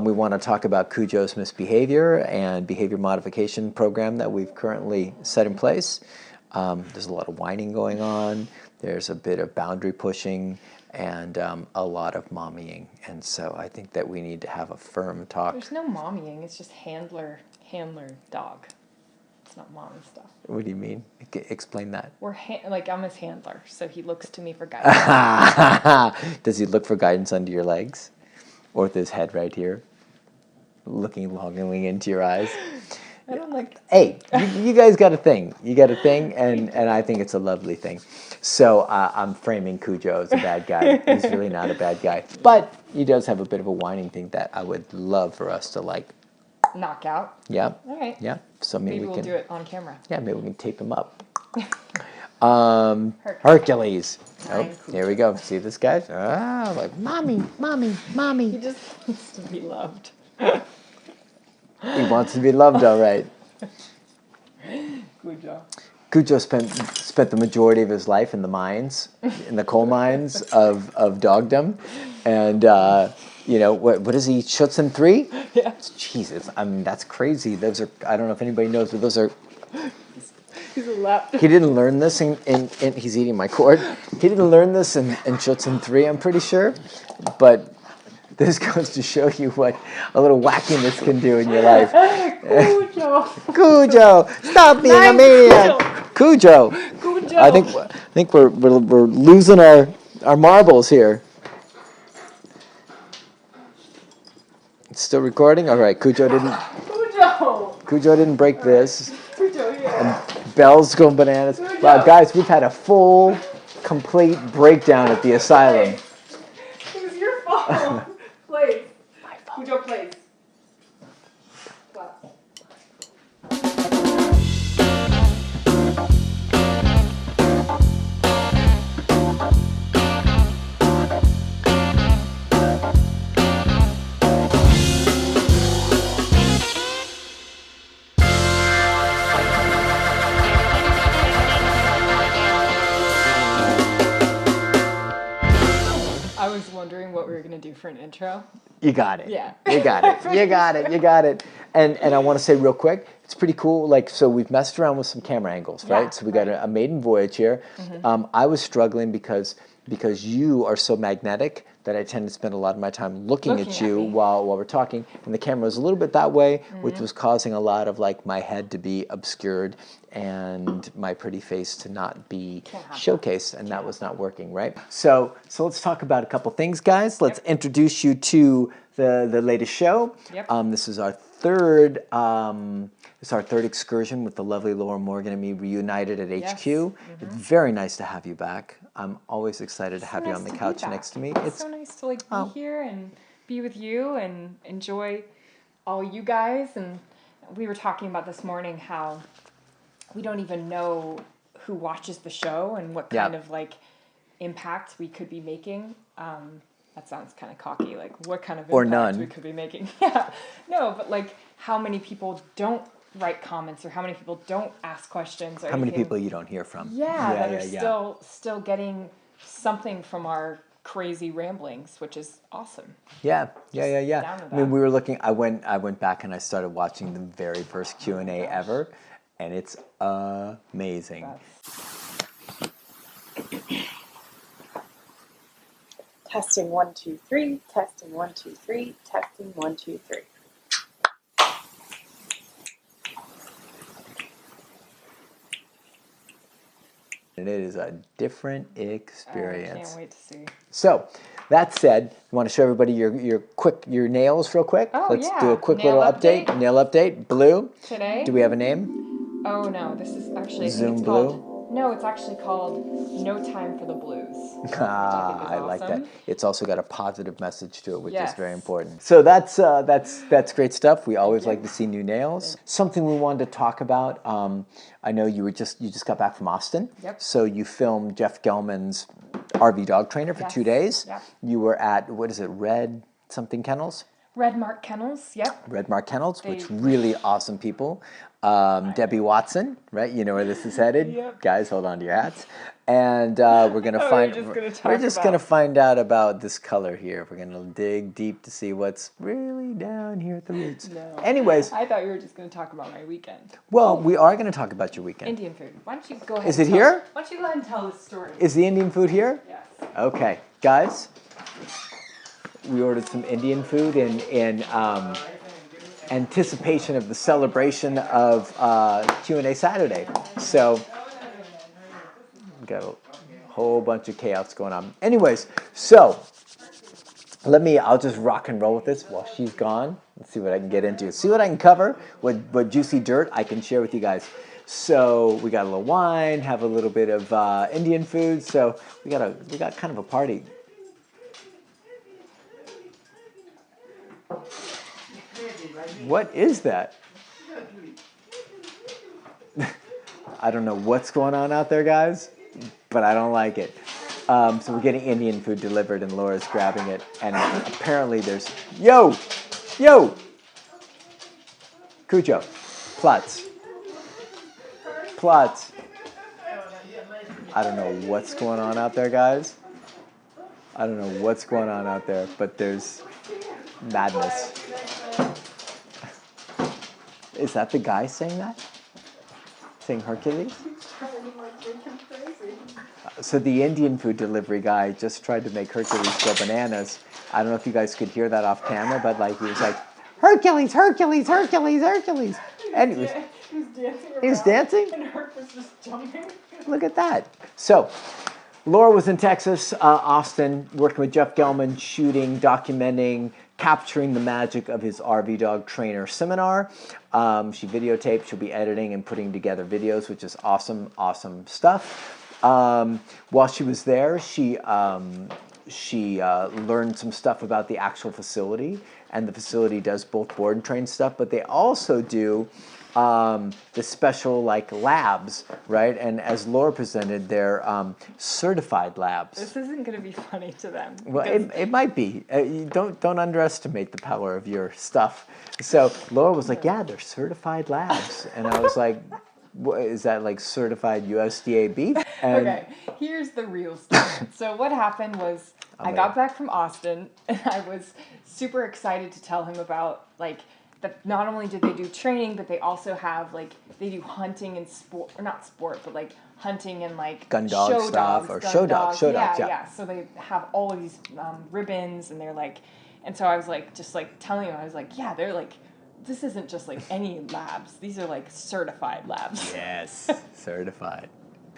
We want to talk about Cujo's misbehavior and behavior modification program that we've currently set in place. There's a lot of whining going on. There's a bit of boundary pushing and a lot of mommying. And so I think that we need to have a firm talk. There's no mommying. It's just handler dog. It's not mommy stuff. What do you mean? Explain that. Like I'm his handler, so he looks to me for guidance. Does he look for guidance under your legs? Or with his head right here? Looking longingly into your eyes? I don't like... Hey, you guys got a thing. You got a thing, and I think it's a lovely thing. So I'm framing Cujo as a bad guy. He's really not a bad guy. But he does have a bit of a whining thing that I would love for us to, like... knock out? Yeah. All right. Yeah. So maybe we'll do it on camera. Yeah, maybe we can tape him up. Hercules. Oh, here we go. See this guy? Ah, like, mommy, mommy, mommy. He just wants to be loved. He wants to be loved, all right. Cujo spent the majority of his life in the mines, in the coal mines of dogdom, and you know what is he? Schutzen 3? Yeah. Jesus, I mean that's crazy. Those are, I don't know if anybody knows, but those are. He's a lap. He didn't learn this in he's eating my cord. He didn't learn this in Schutzen 3, I'm pretty sure, but. This goes to show you what a little wackiness can do in your life. Cujo! Cujo! Stop being a maniac! Cujo! Cujo! I think we're losing our marbles here. It's still recording? All right, Cujo didn't break this. Cujo, yeah. And Belle's going bananas. Cujo. Wow, guys, we've had a full, complete breakdown at the asylum. It was your fault. Please. My fault. Cujo, please. What? I was wondering what we were going to do for an intro. You got it. Yeah. You got it. You got it. You got it. And I want to say real quick, it's pretty cool. Like, so we've messed around with some camera angles, right? Yeah, So we got a maiden voyage here. Mm-hmm. I was struggling because you are so magnetic that I tend to spend a lot of my time looking at you while we're talking, and the camera was a little bit that way, which was causing a lot of like my head to be obscured and my pretty face to not be showcased, and that was not working, right? So let's talk about a couple things, guys. Let's introduce you to the latest show. Yep. This is our third excursion with the lovely Laura Morgan and me reunited at HQ. Mm-hmm. It's very nice to have you back. I'm always excited to have you on the couch next to me. It's so nice to like be here and be with you and enjoy all you guys. And we were talking about this morning how we don't even know who watches the show and what kind of like impact we could be making. That sounds kind of cocky. Like what kind of impact we could be making? Yeah, no, but like how many people don't write comments or how many people don't ask questions or how many people you don't hear from. That are still getting something from our crazy ramblings, which is awesome. Yeah. I mean, we were looking. I went back and I started watching the very first Q&A ever, and it's amazing. Testing 1 2 3. Testing 1 2 3. Testing 1 2 3. And it is a different experience. I can't wait to see. So, that said, you want to show everybody your nails real quick? Oh, Let's do a quick little update. Nail update. Blue. Today? Do we have a name? Oh no, this is actually Zoom it's Blue. Called, no, it's actually called No Time for the Blues. I like that. It's also got a positive message to it, which is very important. So that's great stuff. We always like to see new nails. Something we wanted to talk about. I know you just got back from Austin. Yep. So you filmed Jeff Gelman's RV dog trainer for 2 days. Yep. You were at, what is it, Red something Kennels? Red Mark Kennels, yep. Red Mark Kennels, which really awesome people. Debbie Watson, right? You know where this is headed. Yep. Guys, hold on to your hats. And we're gonna gonna find out about this color here. We're gonna dig deep to see what's really down here at the roots. No. Anyways, I thought you were just gonna talk about my weekend. well, we are gonna talk about your weekend. Indian food. Why don't you go ahead? Is it here? Why don't you go ahead and tell the story? Is the Indian food here? Yes. Okay, guys. We ordered some Indian food in anticipation of the celebration of Q&A Saturday. So, we got a whole bunch of chaos going on. Anyways, so I'll just rock and roll with this while she's gone. Let's see what I can get into. See what I can cover, what juicy dirt I can share with you guys. So we got a little wine, have a little bit of Indian food. So we got kind of a party. What is that? I don't know what's going on out there, guys, but I don't like it. So we're getting Indian food delivered, and Laura's grabbing it, and apparently there's yo, Cujo, Plutz. I don't know what's going on out there, guys. I don't know what's going on out there, but there's madness. Is that the guy saying that? Saying Hercules? So the Indian food delivery guy just tried to make Hercules go bananas. I don't know if you guys could hear that off camera, but like he was like, Hercules, Hercules, Hercules, Hercules. And he was dancing? And Herc was just jumping. Look at that. So Laura was in Texas, Austin, working with Jeff Gelman, shooting, documenting, capturing the magic of his RV dog trainer seminar. She videotaped, she'll be editing and putting together videos, which is awesome, awesome stuff. While she was there, she learned some stuff about the actual facility, and the facility does both board and train stuff, but they also do the special like labs, right? And as Laura presented, they're certified labs. This isn't going to be funny to them. Well, it might be. You don't underestimate the power of your stuff. So Laura was like, "Yeah, they're certified labs," and I was like, "Is that like certified USDA beef?" And okay, here's the real story. So what happened was I got back from Austin, and I was super excited to tell him about like that. Not only did they do training, but they also have like they do hunting and sport, or not sport, but like hunting and like gun dog show stuff dogs, or gun show dogs. Yeah. So they have all of these ribbons, and they're like, and so I was like, just like telling him, I was like, yeah, they're like, this isn't just like any labs. These are like certified labs. Yes, certified.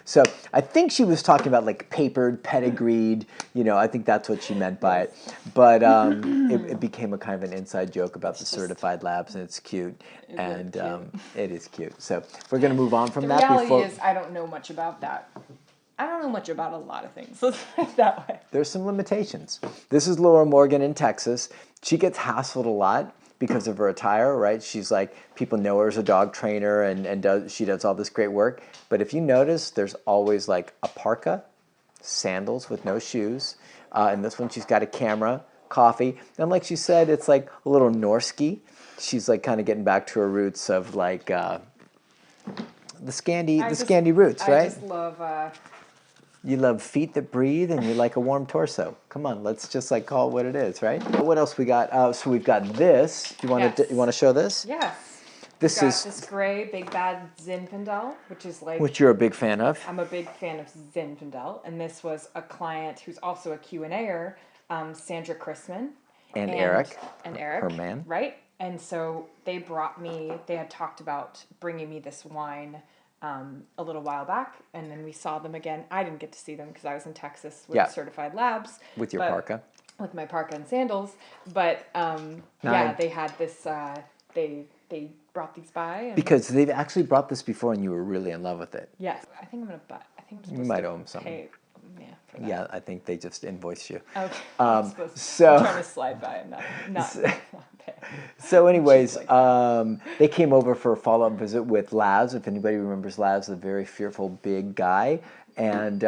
So I think she was talking about like papered, pedigreed, I think that's what she meant by it. But it became a kind of an inside joke about the certified labs, and it's cute. And cute. It is cute. So we're going to move on from that. The reality is I don't know much about that. I don't know much about a lot of things. Let's put it that way. There's some limitations. This is Laura Morgan in Texas. She gets hassled a lot because of her attire, right? She's like, people know her as a dog trainer, and she does all this great work. But if you notice, there's always like a parka, sandals with no shoes. And this one, she's got a camera, coffee. And like she said, it's like a little Norski. She's like kind of getting back to her roots of like the Scandi roots, right? I just love... You love feet that breathe, and you like a warm torso. Come on, let's just like call it what it is, right? What else we got? So we've got this. You want to show this? Yes. This is this gray big bad Zinfandel, which is like... Which you're a big fan of. I'm a big fan of Zinfandel, and this was a client who's also a Q&A-er, Sandra Chrisman. And Eric. And Eric. Her man. Right? And so they had talked about bringing me this wine a little while back, and then we saw them again. I didn't get to see them because I was in Texas with Certified Labs. With your parka. With my parka and sandals. But they had this, they brought these by. And because they've actually brought this before and you were really in love with it. Yes. I think I'm going to buy, you might owe them something. Pay, for that. Yeah, I think they just invoiced you. Okay. I'm trying to slide by and not pay. So anyways, they came over for a follow-up visit with Laz. If anybody remembers Laz, the very fearful big guy. And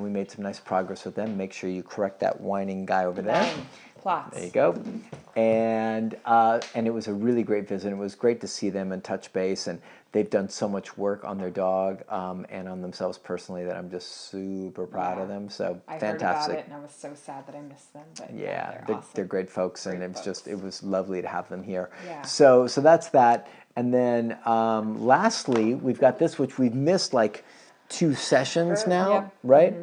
we made some nice progress with them. Make sure you correct that whining guy over there. Plots. There you go. And it was a really great visit. It was great to see them and touch base, and they've done so much work on their dog and on themselves personally that I'm just super proud of them. So I fantastic. heard about it, and I was so sad that I missed them. But yeah, they're awesome. they're great folks, and Great folks. it was lovely to have them here. Yeah. So that's that. And then lastly, we've got this, which we've missed like 2 sessions now, Yep. right?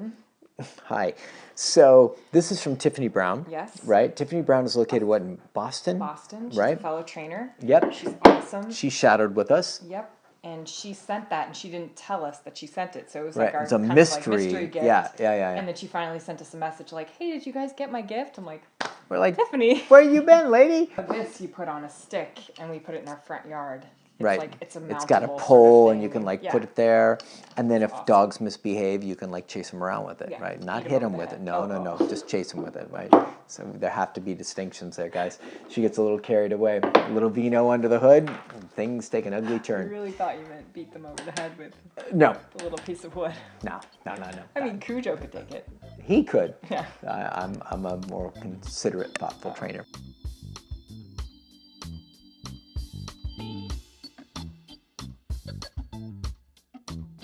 Hi. So this is from Tiffany Brown. Yes. Right? Tiffany Brown is located, what, in Boston? Boston. She's right? a fellow trainer. Yep. She's awesome. She shadowed with us. Yep. And she sent that, and she didn't tell us that she sent it. So it was Right. like our It's a kind mystery. of like mystery gift. Yeah. And then she finally sent us a message like, hey, did you guys get my gift? I'm like, We're like, Tiffany. where you been, lady? This you put on a stick, and we put it in our front yard. It's Right. like it's a mountable It's got a sort of pole, and thing. you can like Yeah. put it there. And then if awesome. dogs misbehave, you can like chase them around with it, Yeah. right? Not Beat 'em hit over them the with head. it. No, Oh, no. oh. Just chase them with it, right? So there have to be distinctions there, guys. She gets a little carried away. A little vino under the hood, things take an ugly I turn. really thought you meant beat them over the head with No, a little piece of wood. no. I mean, Cujo could take it. He could. Yeah. I'm a more considerate, thoughtful trainer.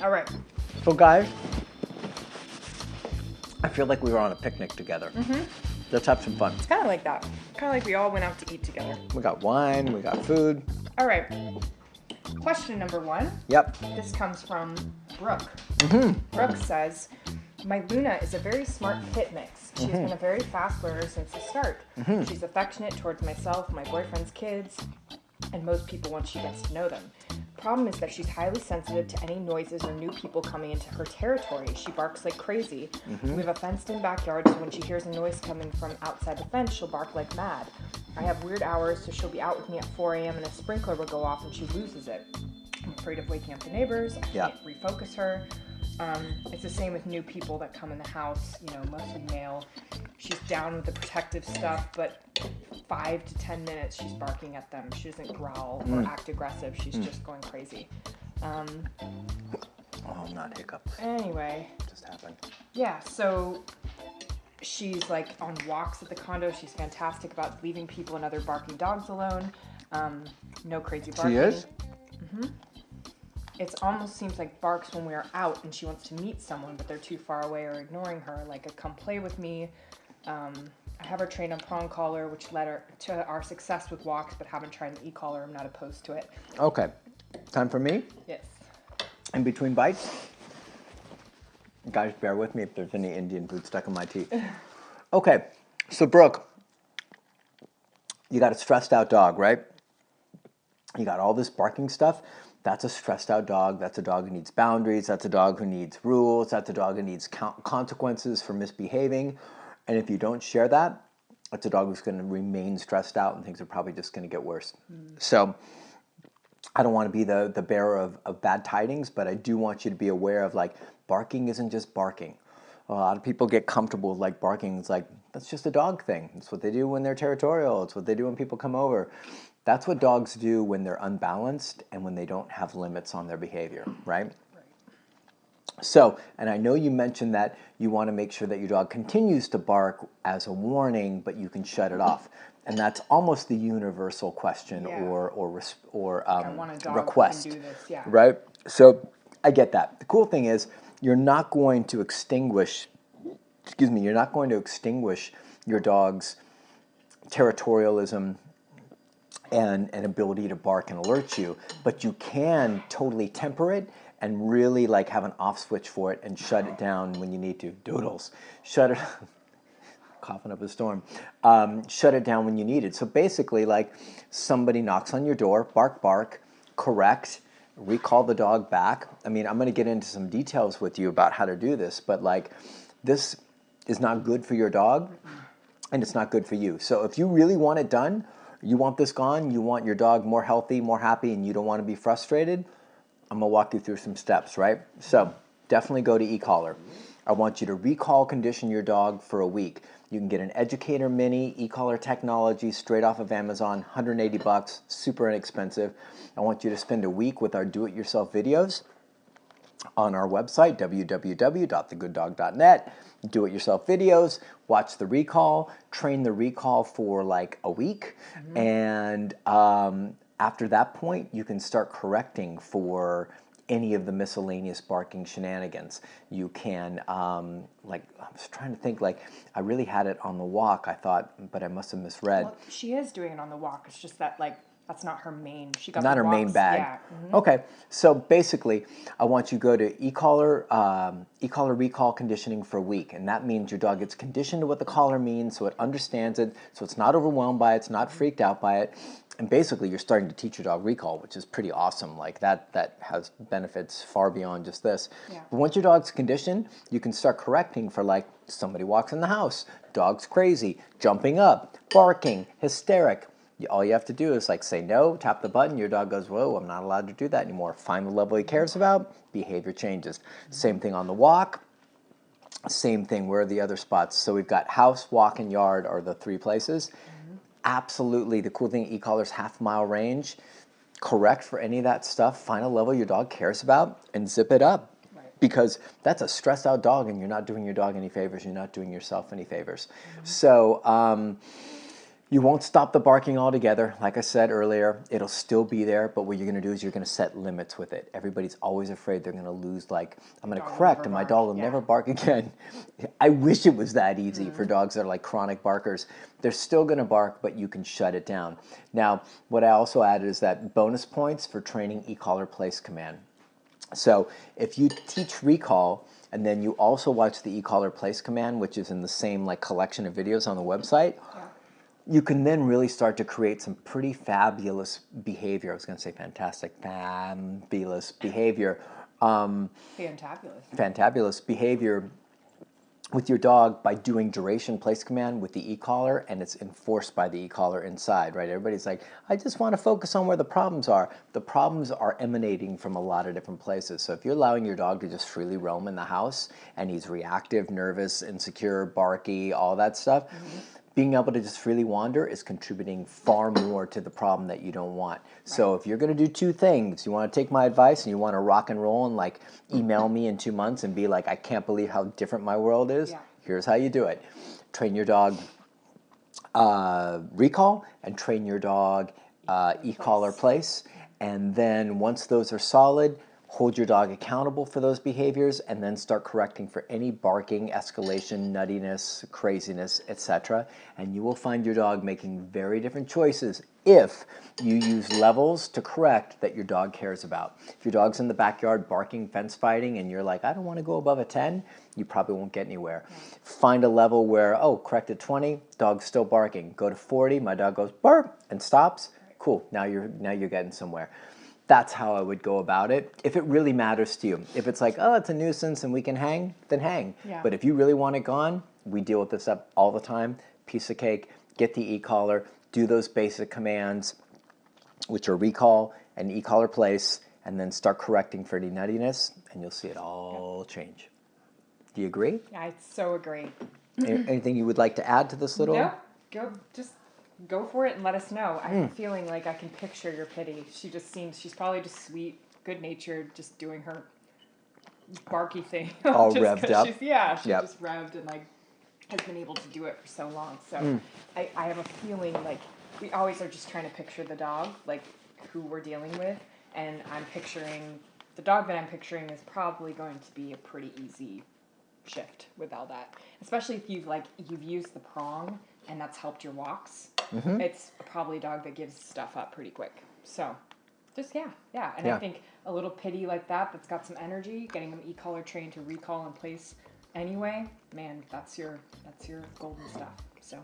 All right. So guys, I feel like we were on a picnic together. Let's have some fun. It's kind of like that. Kind of like we all went out to eat together. We got wine, we got food. All right. Question number 1. Yep. This comes from Brooke. Brooke says, my Luna is a very smart pit mix. She's been a very fast learner since the start. She's affectionate towards myself, my boyfriend's kids, and most people once she gets to know them. Problem is that she's highly sensitive to any noises or new people coming into her territory. She barks like crazy. We have a fenced-in backyard, so when she hears a noise coming from outside the fence, she'll bark like mad. I have weird hours, so she'll be out with me at 4 a.m. and a sprinkler will go off and she loses it. I'm afraid of waking up the neighbors. I can't refocus her. It's the same with new people that come in the house, mostly male. She's down with the protective stuff, but 5 to 10 minutes she's barking at them. She doesn't growl or act aggressive. She's just going crazy. Oh, not hiccup. Anyway. Just happened. Yeah, so she's like on walks at the condo. She's fantastic about leaving people and other barking dogs alone. No crazy barking. She is? It almost seems like barks when we're out and she wants to meet someone, but they're too far away or ignoring her, like a come play with me. I have her trained on prong collar, which led her to our success with walks, but haven't tried an e-collar. I'm not opposed to it. Okay. Time for me? Yes. In between bites? Guys, bear with me if there's any Indian food stuck in my teeth. Okay. So, Brooke, you got a stressed out dog, right? You got all this barking stuff. That's a stressed out dog. That's a dog who needs boundaries. That's a dog who needs rules. That's a dog who needs consequences for misbehaving. And if you don't share that, it's a dog who's going to remain stressed out and things are probably just going to get worse. So I don't want to be the bearer of bad tidings, but I do want you to be aware of like barking isn't just barking. A lot of people get comfortable with like barking. It's like, that's just a dog thing. It's what they do when they're territorial. It's what they do when people come over. That's what dogs do when they're unbalanced and when they don't have limits on their behavior, right? So, and I know you mentioned that you want to make sure that your dog continues to bark as a warning, but you can shut it off. And that's almost the universal question or I want a dog request, who can do this, yeah. right? So I get that. The cool thing is you're not going to extinguish, you're not going to extinguish your dog's territorialism and an ability to bark and alert you, but you can totally temper it and really like have an off switch for it and shut it down when you need to. Doodles. Shut it, coughing up a storm. Shut it down when you need it. So basically like somebody knocks on your door, bark, bark, correct, recall the dog back. I mean, I'm gonna get into some details with you about how to do this, but like this is not good for your dog and it's not good for you. So if you really want it done, you want this gone, you want your dog more healthy, more happy, and you don't want to be frustrated, I'm going to walk you through some steps, right? So definitely go to e-collar. I want you to recall condition your dog for a week. You can get an Educator Mini e-collar technology straight off of Amazon, $180, super inexpensive. I want you to spend a week with our do-it-yourself videos on our website, www.thegooddog.net. do-it-yourself videos, watch the recall, train the recall for like a week, and after that point, you can start correcting for any of the miscellaneous barking shenanigans. You can, like, I was trying to think, like, I really had it on the walk, I thought, but I must have misread. Well, she is doing it on the walk. It's just that, like, that's not her main. She got Not the her main walks. bag. Yeah. Okay, so basically, I want you to go to e-collar recall conditioning for a week, and that means your dog gets conditioned to what the collar means, so it understands it, so it's not overwhelmed by it, it's not freaked out by it, and basically you're starting to teach your dog recall, which is pretty awesome. Like that has benefits far beyond just this. Yeah. But once your dog's conditioned, you can start correcting for, like, somebody walks in the house, dog's crazy, jumping up, barking, hysteric. All you have to do is, like, say no, tap the button, your dog goes, whoa, I'm not allowed to do that anymore. Find the level he cares about, behavior changes. Same thing on the walk, same thing, where are the other spots? So we've got house, walk, and yard are the three places. Absolutely, the cool thing, e-collar's half-mile range. Correct for any of that stuff, find a level your dog cares about, and zip it up. Right. Because that's a stressed out dog, and you're not doing your dog any favors, you're not doing yourself any favors. So, you won't stop the barking altogether. Like I said earlier, it'll still be there, but what you're going to do is you're going to set limits with it. Everybody's always afraid they're going to lose, like, I'm going to correct and my dog will never bark again. I wish it was that easy for dogs that are like chronic barkers. They're still going to bark, but you can shut it down. Now, what I also added is that bonus points for training e-collar place command. So if you teach recall, and then you also watch the e-collar place command, which is in the same, like, collection of videos on the website, you can then really start to create some pretty fabulous behavior. I was going to say fantastic, fabulous behavior. Fantabulous behavior with your dog by doing duration place command with the e-collar, and it's enforced by the e-collar inside, right? Everybody's like, I just want to focus on where the problems are. The problems are emanating from a lot of different places. So if you're allowing your dog to just freely roam in the house, and he's reactive, nervous, insecure, barky, all that stuff, being able to just freely wander is contributing far more to the problem that you don't want. So if you're going to do two things, you want to take my advice and you want to rock and roll and, like, email me in 2 months and be like, I can't believe how different my world is. Here's how you do it. Train your dog recall and train your dog e-collar place. And then once those are solid, hold your dog accountable for those behaviors, and then start correcting for any barking, escalation, nuttiness, craziness, etc. And you will find your dog making very different choices if you use levels to correct that your dog cares about. If your dog's in the backyard barking, fence fighting, and you're like, I don't want to go above a 10, you probably won't get anywhere. Find a level where, oh, correct at 20, dog's still barking. Go to 40, my dog goes bark and stops. Cool, now you're getting somewhere. That's how I would go about it. If it really matters to you. If it's like, oh, it's a nuisance and we can hang, then hang. But if you really want it gone, we deal with this up all the time. Piece of cake, get the e-collar, do those basic commands, which are recall and e-collar place, and then start correcting for any nuttiness, and you'll see it all change. Do you agree? I so agree. Anything you would like to add to this little? No, go for it and let us know. I'm feeling like I can picture your Pittie. She's probably just sweet, good-natured, just doing her barky thing. All just revved up. She's just revved and, like, has been able to do it for so long. So I have a feeling like we always are just trying to picture the dog, like who we're dealing with. And I'm picturing, the dog that I'm picturing is probably going to be a pretty easy shift with all that. Especially if you've used the prong and that's helped your walks. It's probably a dog that gives stuff up pretty quick. So just, And I think a little Pittie like that's got some energy, getting them e-collar trained to recall in place anyway, man, that's your golden stuff. So.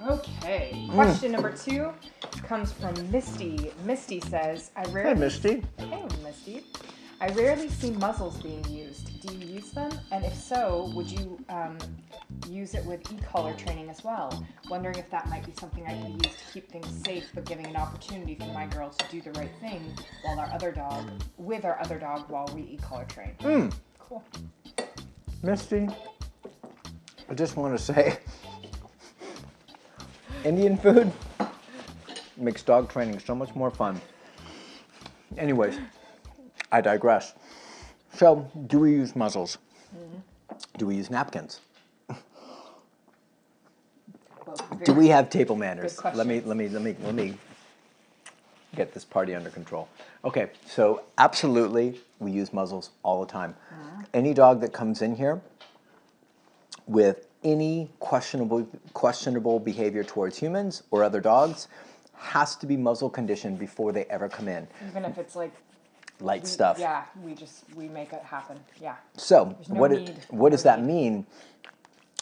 Okay, question number 2 comes from Misty. Misty says, Hey, Misty. Hey, Misty. I rarely see muzzles being used. Do you use them? And if so, would you use it with e-collar training as well? Wondering if that might be something I could use to keep things safe, but giving an opportunity for my girl to do the right thing while our other dog while we e-collar train. Cool. Misty, I just want to say, Indian food, makes dog training so much more fun. Anyways, I digress. So, do we use muzzles? Do we use napkins? Do we have table manners? Let me get this party under control. Okay, so absolutely, we use muzzles all the time. Any dog that comes in here with any questionable behavior towards humans or other dogs has to be muzzle conditioned before they ever come in. Even if it's like light stuff. Yeah, we make it happen. Yeah. So what does that mean?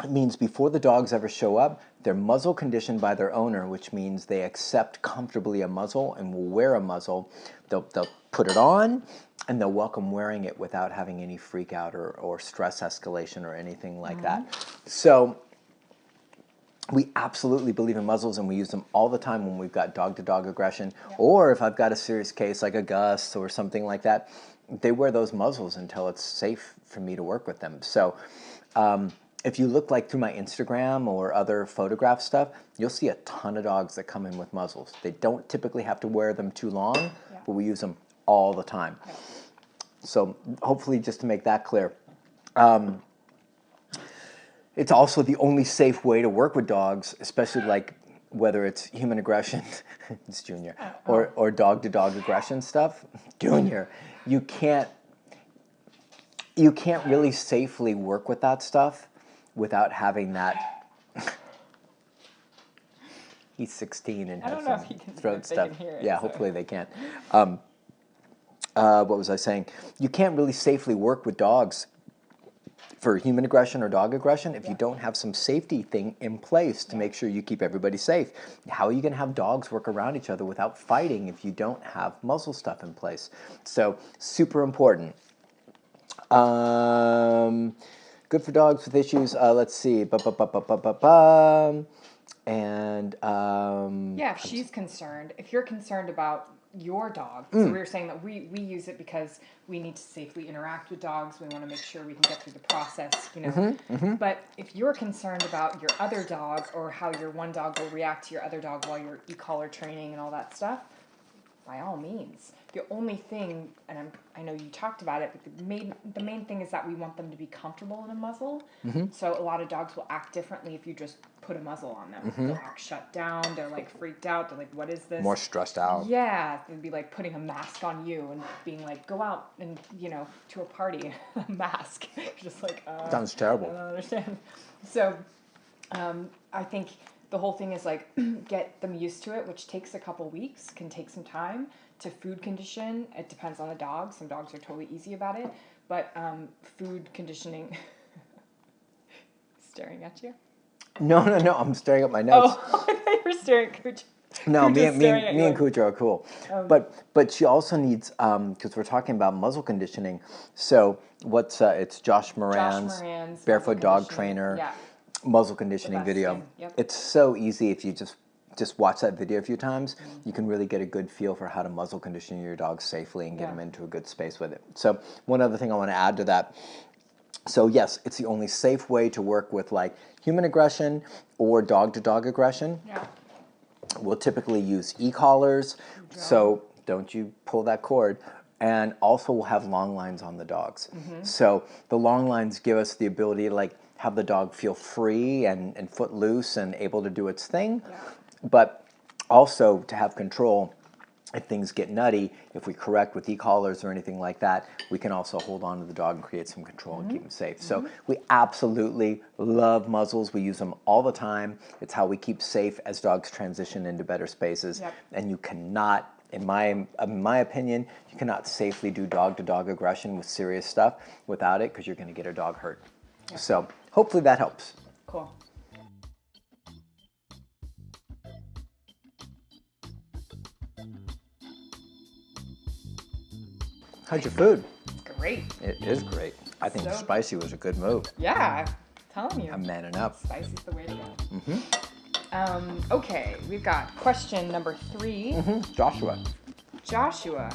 It means before the dogs ever show up, they're muzzle conditioned by their owner, which means they accept comfortably a muzzle and will wear a muzzle. They'll put it on and they'll welcome wearing it without having any freak out or stress escalation or anything like that. So we absolutely believe in muzzles, and we use them all the time when we've got dog-to-dog aggression, or if I've got a serious case like a Gus or something like that, they wear those muzzles until it's safe for me to work with them. So if you look like through my Instagram or other photograph stuff, you'll see a ton of dogs that come in with muzzles. They don't typically have to wear them too long, but we use them all the time. So hopefully, just to make that clear. It's also the only safe way to work with dogs, especially like whether it's human aggression, it's Junior, or dog-to-dog aggression stuff. Junior, you can't really safely work with that stuff without having that. He's 16 and has some throat stuff. Yeah, hopefully they can't. What was I saying? You can't really safely work with dogs for human aggression or dog aggression if you don't have some safety thing in place to make sure you keep everybody safe. How are you going to have dogs work around each other without fighting if you don't have muzzle stuff in place? So super important. Good for dogs with issues. Let's see. And yeah, if she's concerned, if you're concerned about your dog, so we were saying that we use it because we need to safely interact with dogs. We want to make sure we can get through the process, you know. But if you're concerned about your other dog or how your one dog will react to your other dog while you're e-collar training and all that stuff, by all means. The only thing, and I know you talked about it, but the main thing is that we want them to be comfortable in a muzzle. So a lot of dogs will act differently if you just put a muzzle on them. They'll act shut down. They're like freaked out. They're like, what is this? More stressed out. Yeah. It'd be like putting a mask on you and being like, go out and, you know, to a party, a mask. Just like, sounds terrible. I don't understand. So I think the whole thing is like, get them used to it, which takes a couple weeks, can take some time. To food condition, it depends on the dog. Some dogs are totally easy about it, but food conditioning. Staring at you? No. I'm staring at my notes. Oh, I thought you were staring at Cooch. No, me and Cooch are cool. But she also needs, because we're talking about muzzle conditioning. So it's Josh Moran's Barefoot Dog Trainer muzzle conditioning video. It's so easy if you just watch that video a few times. You can really get a good feel for how to muzzle condition your dog safely and get them into a good space with it. So one other thing I want to add to that. So yes, it's the only safe way to work with like human aggression or dog-to-dog aggression. We'll typically use e-collars, so don't you pull that cord. And also we'll have long lines on the dogs. So the long lines give us the ability to like have the dog feel free and foot loose and able to do its thing. But also to have control if things get nutty, if we correct with e-collars or anything like that, we can also hold on to the dog and create some control and keep them safe. So we absolutely love muzzles. We use them all the time. It's how we keep safe as dogs transition into better spaces. And you cannot, in my opinion, you cannot safely do dog-to-dog aggression with serious stuff without it, because you're going to get a dog hurt. So hopefully that helps. Cool. How's your food? Great. It is great. I think spicy was a good move. Yeah, I'm telling you. I'm manning up. Spicy's the way to go. Okay, we've got question number 3. Joshua. Joshua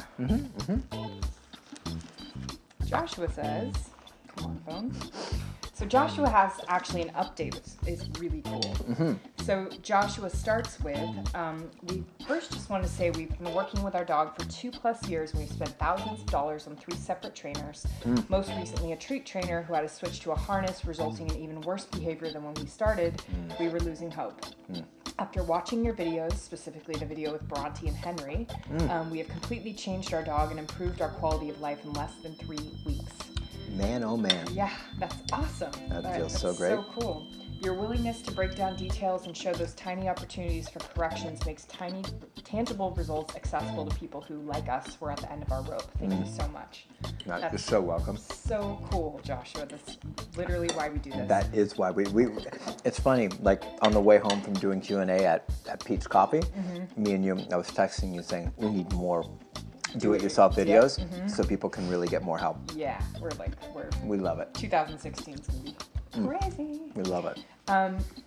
says, come on phone. So Joshua has actually an update, which is really cool. So Joshua starts with, we first just want to say we've been working with our dog for 2+ years, and we've spent thousands of dollars on 3 separate trainers. Most recently a treat trainer who had to switch to a harness, resulting in even worse behavior than when we started. We were losing hope. After watching your videos, specifically the video with Bronte and Henry, we have completely changed our dog and improved our quality of life in less than 3 weeks. Man, oh man. Yeah, that's awesome. That feels so great. So cool. Your willingness to break down details and show those tiny opportunities for corrections makes tiny, tangible results accessible to people who, like us, were at the end of our rope. Thank you so much. You're so welcome. So cool, Joshua. That's literally why we do this. That is why we it's funny, like on the way home from doing Q&A at Pete's Coffee, me and you, I was texting you saying, we need more do-it-yourself videos so people can really get more help. Yeah, We love it. 2016 is going to be crazy. We love it.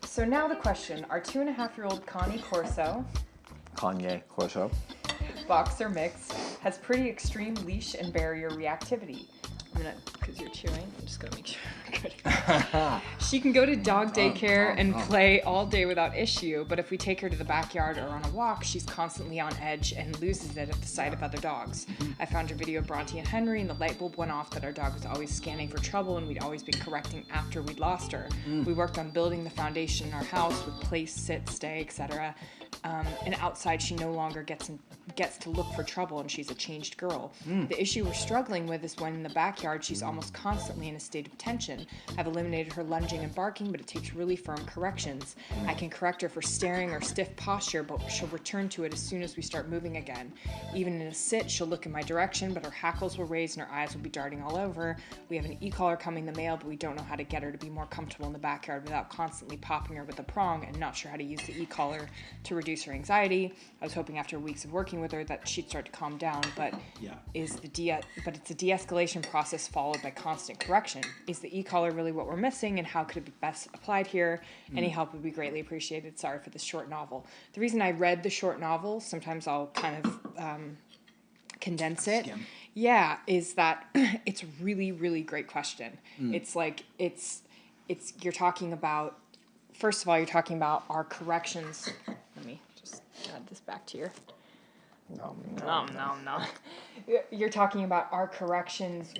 So now the question, our 2.5-year-old Connie Corso, Corso. boxer mix, has pretty extreme leash and barrier reactivity. Because you're chewing, I'm just gonna make sure. Good. She can go to dog daycare and play all day without issue, but if we take her to the backyard or on a walk, she's constantly on edge and loses it at the sight of other dogs. I found your video of Bronte and Henry, and the light bulb went off that our dog was always scanning for trouble, and we'd always been correcting after we'd lost her. We worked on building the foundation in our house with place, sit, stay, etc. And outside, she no longer gets to look for trouble, and she's a changed girl. The issue we're struggling with is when in the backyard, she's almost constantly in a state of tension. I've eliminated her lunging and barking, but it takes really firm corrections. I can correct her for staring or stiff posture, but she'll return to it as soon as we start moving again. Even in a sit, she'll look in my direction, but her hackles will raise and her eyes will be darting all over. We have an e-collar coming in the mail, but we don't know how to get her to be more comfortable in the backyard without constantly popping her with a prong, and not sure how to use the e-collar to reduce her anxiety. I was hoping after weeks of working with her that she'd start to calm down, but it's a de-escalation process followed by constant correction. Is the e-collar really what we're missing, and how could it be best applied here? Any help would be greatly appreciated. Sorry for this short novel. The reason I read the short novel, sometimes I'll kind of condense it. Yeah, is that it's a really, really great question. It's like, you're talking about, first of all, you're talking about our corrections. Let me just add this back to your... No. You're talking about our corrections,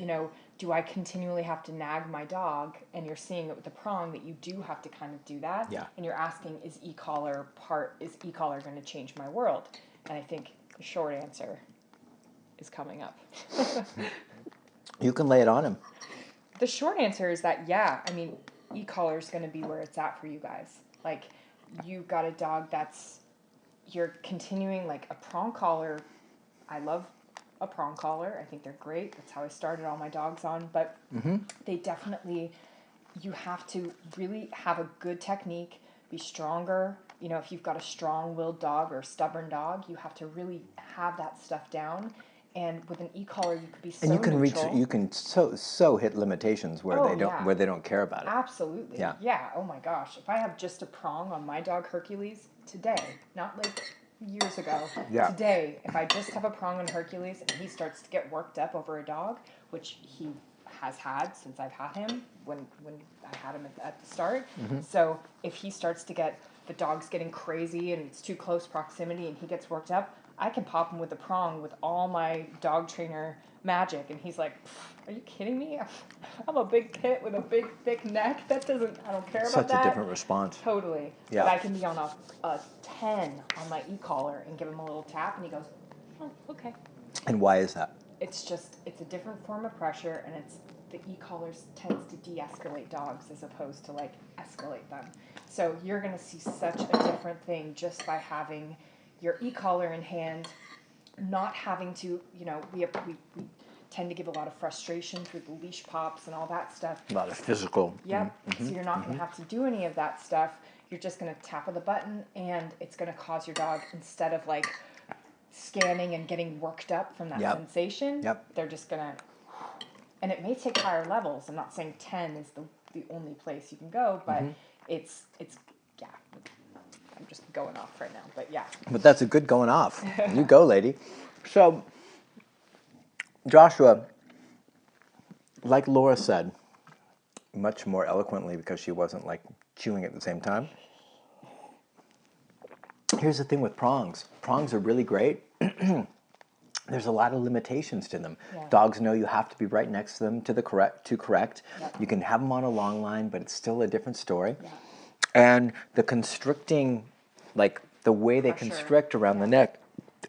do I continually have to nag my dog? And you're seeing it with the prong that you do have to kind of do that. Yeah. And you're asking, is e-collar going to change my world? And I think the short answer is coming up. You can lay it on him. The short answer is that, e-collar is going to be where it's at for you guys. Like, you've got a dog you're continuing, like a prong collar. I love a prong collar. I think they're great. That's how I started all my dogs on. But they definitely, you have to really have a good technique, be stronger. If you've got a strong-willed dog or a stubborn dog, you have to really have that stuff down. And with an e-collar, you could be so neutral. You can so hit limitations where they don't care about it. Absolutely. Yeah. Oh my gosh. If I have just a prong on my dog Hercules today, not like years ago. Yeah. Today, if I just have a prong on Hercules and he starts to get worked up over a dog, which he has had since I've had him when I had him at the start. So if he starts to get, the dog's getting crazy and it's too close proximity and he gets worked up, I can pop him with a prong with all my dog trainer magic, and he's like, "Are you kidding me? I'm a big pit with a big thick neck. I don't care about that." Such a different response. Totally. Yeah. But I can be on a 10 on my e-collar and give him a little tap, and he goes, "Oh, okay." And why is that? It's a different form of pressure, and the e-collars tends to de-escalate dogs as opposed to like escalate them. So you're going to see such a different thing just by having your e-collar in hand, not having to, we tend to give a lot of frustration through the leash pops and all that stuff. A lot of physical. Yep. So you're not going to have to do any of that stuff. You're just going to tap of the button, and it's going to cause your dog, instead of like scanning and getting worked up from that sensation, they're just going to, and it may take higher levels. I'm not saying 10 is the only place you can go, but it's I'm just going off right now, but yeah. But that's a good going off. You go, lady. So, Joshua, like Laura said, much more eloquently because she wasn't like chewing at the same time, Here's the thing with prongs. Prongs are really great. There's a lot of limitations to them. Yeah. Dogs know you have to be right next to them to correct. Yep. You can have them on a long line, but it's still a different story. Yeah. And the constricting, like the way they Pressure. constrict around the neck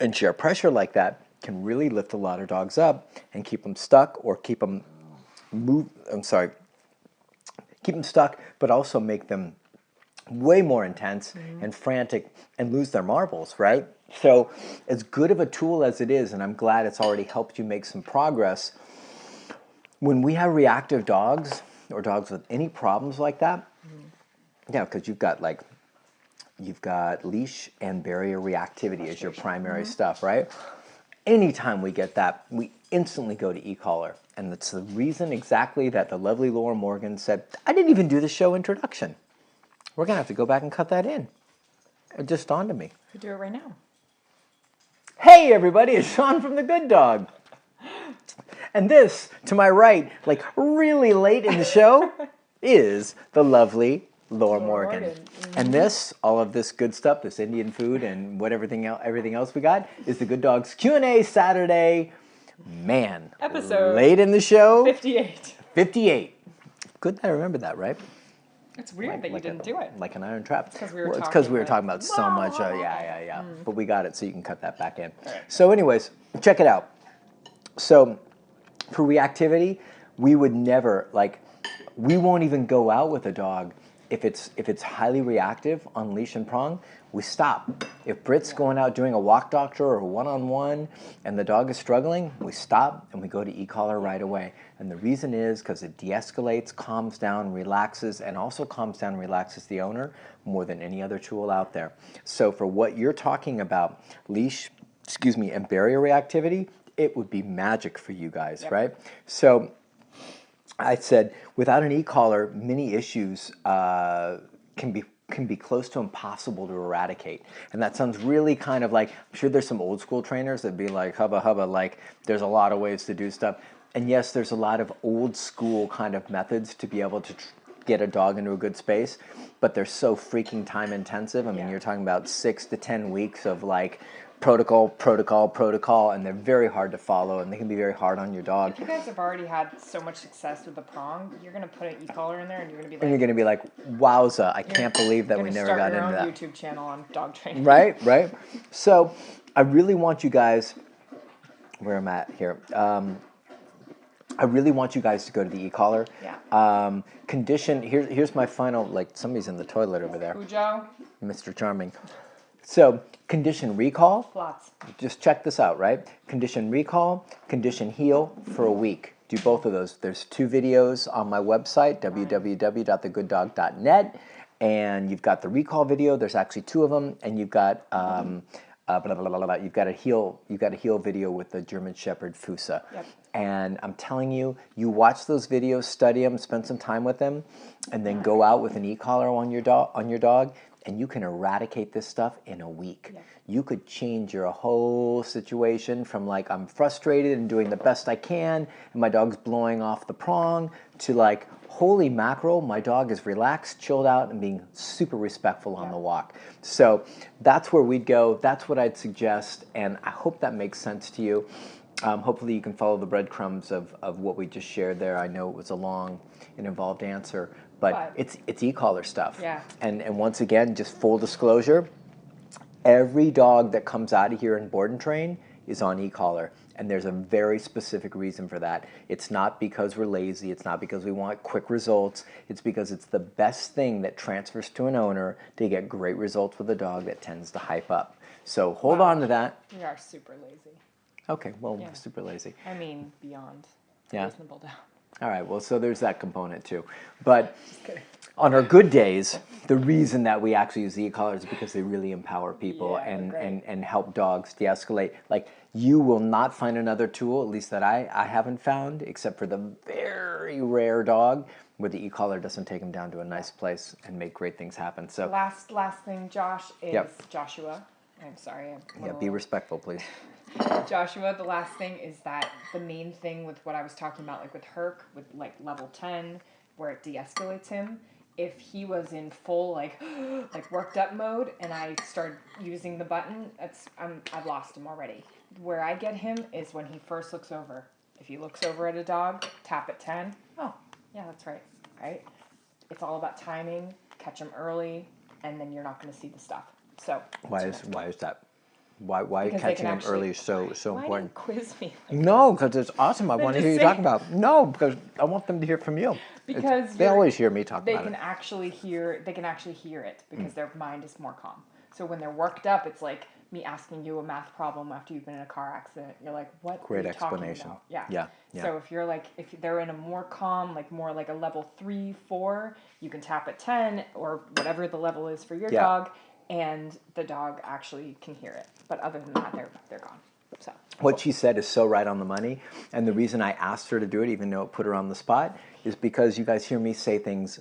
and share pressure like that can really lift a lot of dogs up and keep them stuck or keep them keep them stuck, but also make them way more intense and frantic and lose their marbles, right? So as good of a tool as it is, and I'm glad it's already helped you make some progress, when we have reactive dogs or dogs with any problems like that, yeah, because you've got leash and barrier reactivity as your primary stuff, right? Anytime we get that, we instantly go to e-collar. And that's the reason exactly that the lovely Laura Morgan said, I didn't even do the show introduction. We're going to have to go back and cut that in. It just dawned on me. We do it right now. Hey, everybody, it's Sean from The Good Dog. And this, to my right, like really late in the show, is the lovely Laura Morgan. Mm-hmm. And this, all of this good stuff, this Indian food and everything else we got, is the Good Dog's Q&A Saturday. Man, Episode late in the show. 58. 58. Good that I remember that, right? It's weird that you didn't do it. Like an iron trap. It's because we were talking about so much. Yeah. But we got it, so you can cut that back in. So anyways, check it out. So for reactivity, we would never, we won't even go out with a dog if it's highly reactive on leash and prong. We stop. If Britt's going out doing a walk doctor or a one-on-one and the dog is struggling, we stop and we go to e-collar right away. And the reason is because it de-escalates, calms down, relaxes, and also calms down and relaxes the owner more than any other tool out there. So for what you're talking about, leash, and barrier reactivity, it would be magic for you guys, right? So I said, without an e-collar, many issues can be close to impossible to eradicate. And that sounds really kind of like, I'm sure there's some old school trainers that'd be like, hubba hubba, like there's a lot of ways to do stuff. And yes, there's a lot of old school kind of methods to be able to get a dog into a good space, but they're so freaking time intensive. I mean, you're talking about 6 to 10 weeks of like protocol, and they're very hard to follow, and they can be very hard on your dog. If you guys have already had so much success with the prong, you're going to put an e-collar in there, and you're going to be like, wowza, I can't believe that we never got into that. Start your own YouTube channel on dog training. Right. So I really want you guys, where I'm at here, I really want you guys to go to the e-collar. Yeah. Condition, here's my final, like somebody's in the toilet over there. Cujo. Mr. Charming. So, condition recall. Lots. Just check this out, right? Condition recall, condition heal for a week. Do both of those. There's 2 videos on my website, www.thegooddog.net, and you've got the recall video. There's actually 2 of them, and you've got you've got a heal video with the German Shepherd Fusa. Yep. And I'm telling you, you watch those videos, study them, spend some time with them, and then go out with an e-collar on your dog, and you can eradicate this stuff in a week. Yeah. You could change your whole situation from like, I'm frustrated and doing the best I can, and my dog's blowing off the prong, to like, holy mackerel, my dog is relaxed, chilled out, and being super respectful on the walk. So that's where we'd go. That's what I'd suggest, and I hope that makes sense to you. Hopefully you can follow the breadcrumbs of what we just shared there. I know it was a long and involved answer, but it's e-collar stuff. Yeah. And once again, just full disclosure, every dog that comes out of here in board and train is on e-collar. And there's a very specific reason for that. It's not because we're lazy. It's not because we want quick results. It's because it's the best thing that transfers to an owner to get great results with a dog that tends to hype up. So hold on to that. We are super lazy. Okay, well, super lazy. I mean, beyond Yeah. reasonable doubt. All right, well, so there's that component too. But on our good days, the reason that we actually use the e-collars is because they really empower people and help dogs de-escalate. Like, you will not find another tool, at least that I haven't found, except for the very rare dog, where the e-collar doesn't take them down to a nice place and make great things happen. So Last thing, Josh, is Joshua. I'm sorry. Be respectful, please. Joshua, the last thing is that the main thing with what I was talking about, like with Herc, with like level 10, where it de-escalates him, if he was in full like worked up mode and I started using the button, I've lost him already. Where I get him is when he first looks over. If he looks over at a dog, tap at 10. Oh, yeah, that's right. Right? It's all about timing. Catch him early, and then you're not going to see the stuff. So why is that? Why Because they catching can them actually- early is so why important? do you quiz me? No, because it's awesome. I want to just hear you say- talk about. No, because I want them to hear from you. Because they always hear me talk They about can it. actually hear. They can actually hear it because their mind is more calm. So when they're worked up, it's like me asking you a math problem after you've been in a car accident. You're like, "What Great are you talking explanation. about?" Yeah. Yeah. So if they're in a more calm, like more like a level 3, 4, you can tap at 10 or whatever the level is for your Yeah. dog, and the dog actually can hear it. But other than that, they're gone. So What she said is so right on the money. And the reason I asked her to do it, even though it put her on the spot, is because you guys hear me say things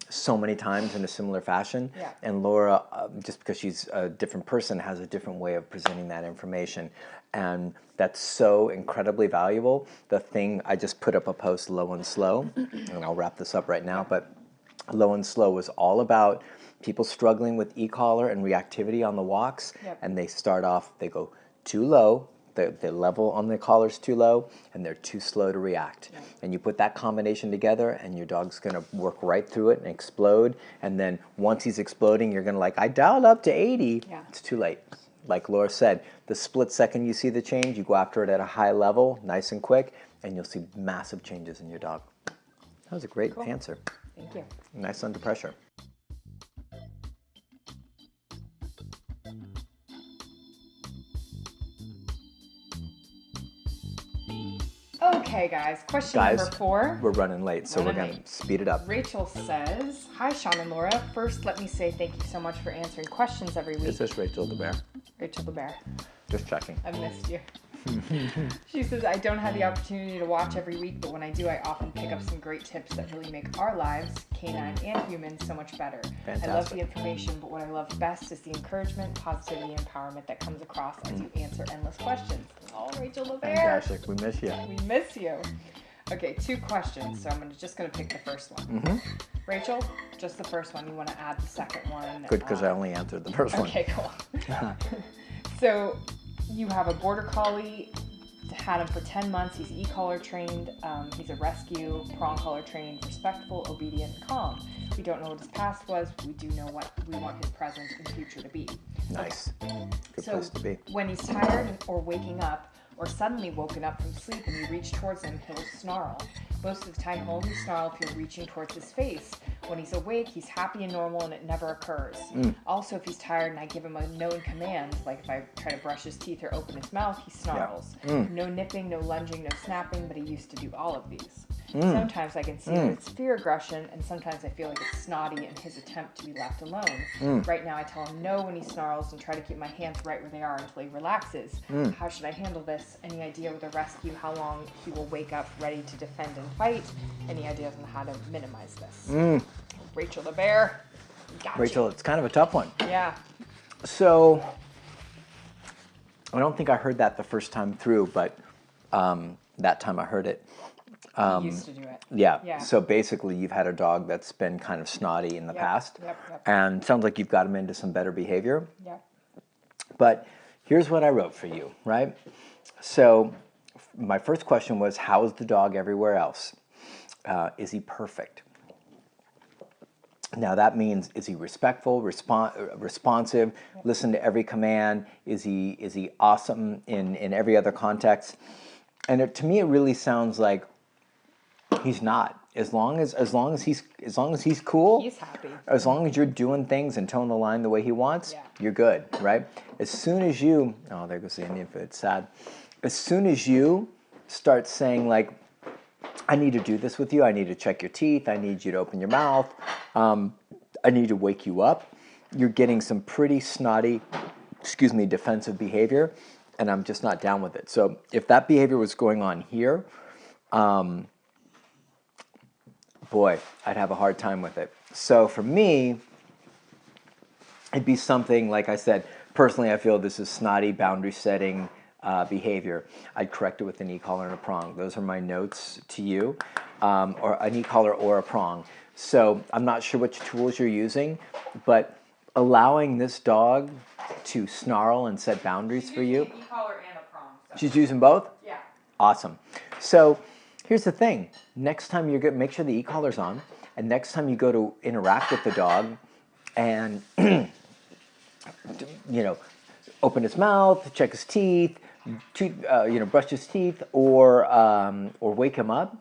so many times in a similar fashion. Yeah. And Laura, just because she's a different person, has a different way of presenting that information. And that's so incredibly valuable. The thing, I just put up a post, Low and Slow, and I'll wrap this up right now, but Low and Slow was all about people struggling with e-collar and reactivity on the walks. Yep. And they start off, they go too low, the level on the collar's too low, and they're too slow to react. Yeah. And you put that combination together, and your dog's going to work right through it and explode. And then once he's exploding, you're going to I dialed up to 80. Yeah. It's too late. Like Laura said, the split second you see the change, you go after it at a high level, nice and quick, and you'll see massive changes in your dog. That was a great answer. thank you. Nice under pressure. Okay, guys. Question number 4. We're running late, so we're Running going late. to speed it up. Rachel says, "Hi, Sean and Laura. First, let me say thank you so much for answering questions every week." Is this Rachel the bear? Rachel the bear. Just checking. I've missed you. She says, "I don't have the opportunity to watch every week, but when I do, I often pick up some great tips that really make our lives, canine and human, so much better. I love Fantastic. the information, but what I love best is the encouragement, positivity, and empowerment that comes across as you answer endless questions." Oh, Rachel the bear. Fantastic. We miss you. We miss you. Okay, 2 questions, so I'm just going to pick the first one. Rachel, just the first one. You want to add the second one? Good, because I only answered the first one. Okay, cool. So you have a border collie, had him for 10 months. He's e-collar trained. He's a rescue, prong collar trained, respectful, obedient, calm. We don't know what his past was. But we do know what we want his present and future to be. Nice. Good So place to be. when he's tired or waking up or suddenly woken up from sleep and you reach towards him, he'll snarl. Most of the time he'll only snarl if you're reaching towards his face. When he's awake, he's happy and normal and it never occurs. Also, if he's tired and I give him a known command, like if I try to brush his teeth or open his mouth, he snarls. No nipping, no lunging, no snapping, but he used to do all of these. Sometimes I can see that it's fear aggression, and sometimes I feel like it's snotty and his attempt to be left alone. Right now I tell him no when he snarls and try to keep my hands right where they are until he relaxes. How should I handle this? Any idea with a rescue how long he will wake up ready to defend and fight? Any ideas on how to minimize this? Rachel the bear. Gotcha. Rachel, it's kind of a tough one. Yeah. So, I don't think I heard that the first time through, but that time I heard it. He used to do it. Yeah. So basically, you've had a dog that's been kind of snotty in the past, Yep. and sounds like you've got him into some better behavior. Yep. But here's what I wrote for you, right? So my first question was, how is the dog everywhere else? Is he perfect? Now that means, is he respectful, responsive, listen to every command? Is he awesome in every other context? And to me, it really sounds like he's not. As long as he's cool, He's happy. as long as you're doing things and towing the line the way he wants, Yeah. you're good, right? As soon as you, oh, there goes the Indian food, it's sad. As soon as you start saying like, I need to do this with you, I need to check your teeth, I need you to open your mouth, I need to wake you up, you're getting some pretty snotty, defensive behavior, and I'm just not down with it. So if that behavior was going on here, boy, I'd have a hard time with it. So for me, it'd be something, like I said, personally I feel this is snotty, boundary setting behavior. I'd correct it with an e-collar and a prong. Those are my notes to you, or an e-collar or a prong. So I'm not sure which tools you're using, but allowing this dog to snarl and set boundaries for you. An e-collar and a prong. So. She's using both? Yeah. Awesome. So here's the thing. Next time you're going to make sure the e-collar's on, and next time you go to interact with the dog and, open his mouth, check his teeth, brush his teeth, or wake him up,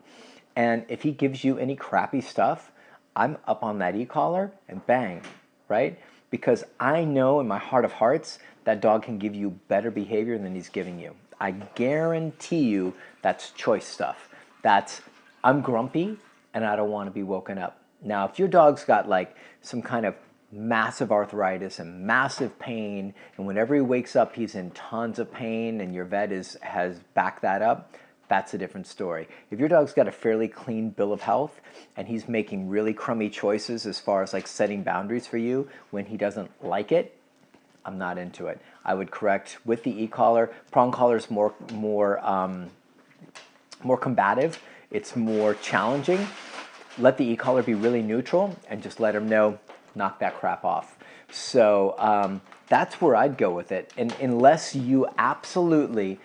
and if he gives you any crappy stuff, I'm up on that e-collar and bang, right? Because I know in my heart of hearts that dog can give you better behavior than he's giving you. I guarantee you that's choice stuff. That's, I'm grumpy and I don't want to be woken up. Now, if your dog's got like some kind of massive arthritis and massive pain, and whenever he wakes up he's in tons of pain and your vet has backed that up, that's a different story. If your dog's got a fairly clean bill of health and he's making really crummy choices as far as like setting boundaries for you when he doesn't like it, I'm not into it. I would correct with the e-collar. Prong collar is more combative. It's more challenging. Let the e-collar be really neutral and just let him know, knock that crap off. So that's where I'd go with it. And unless you absolutely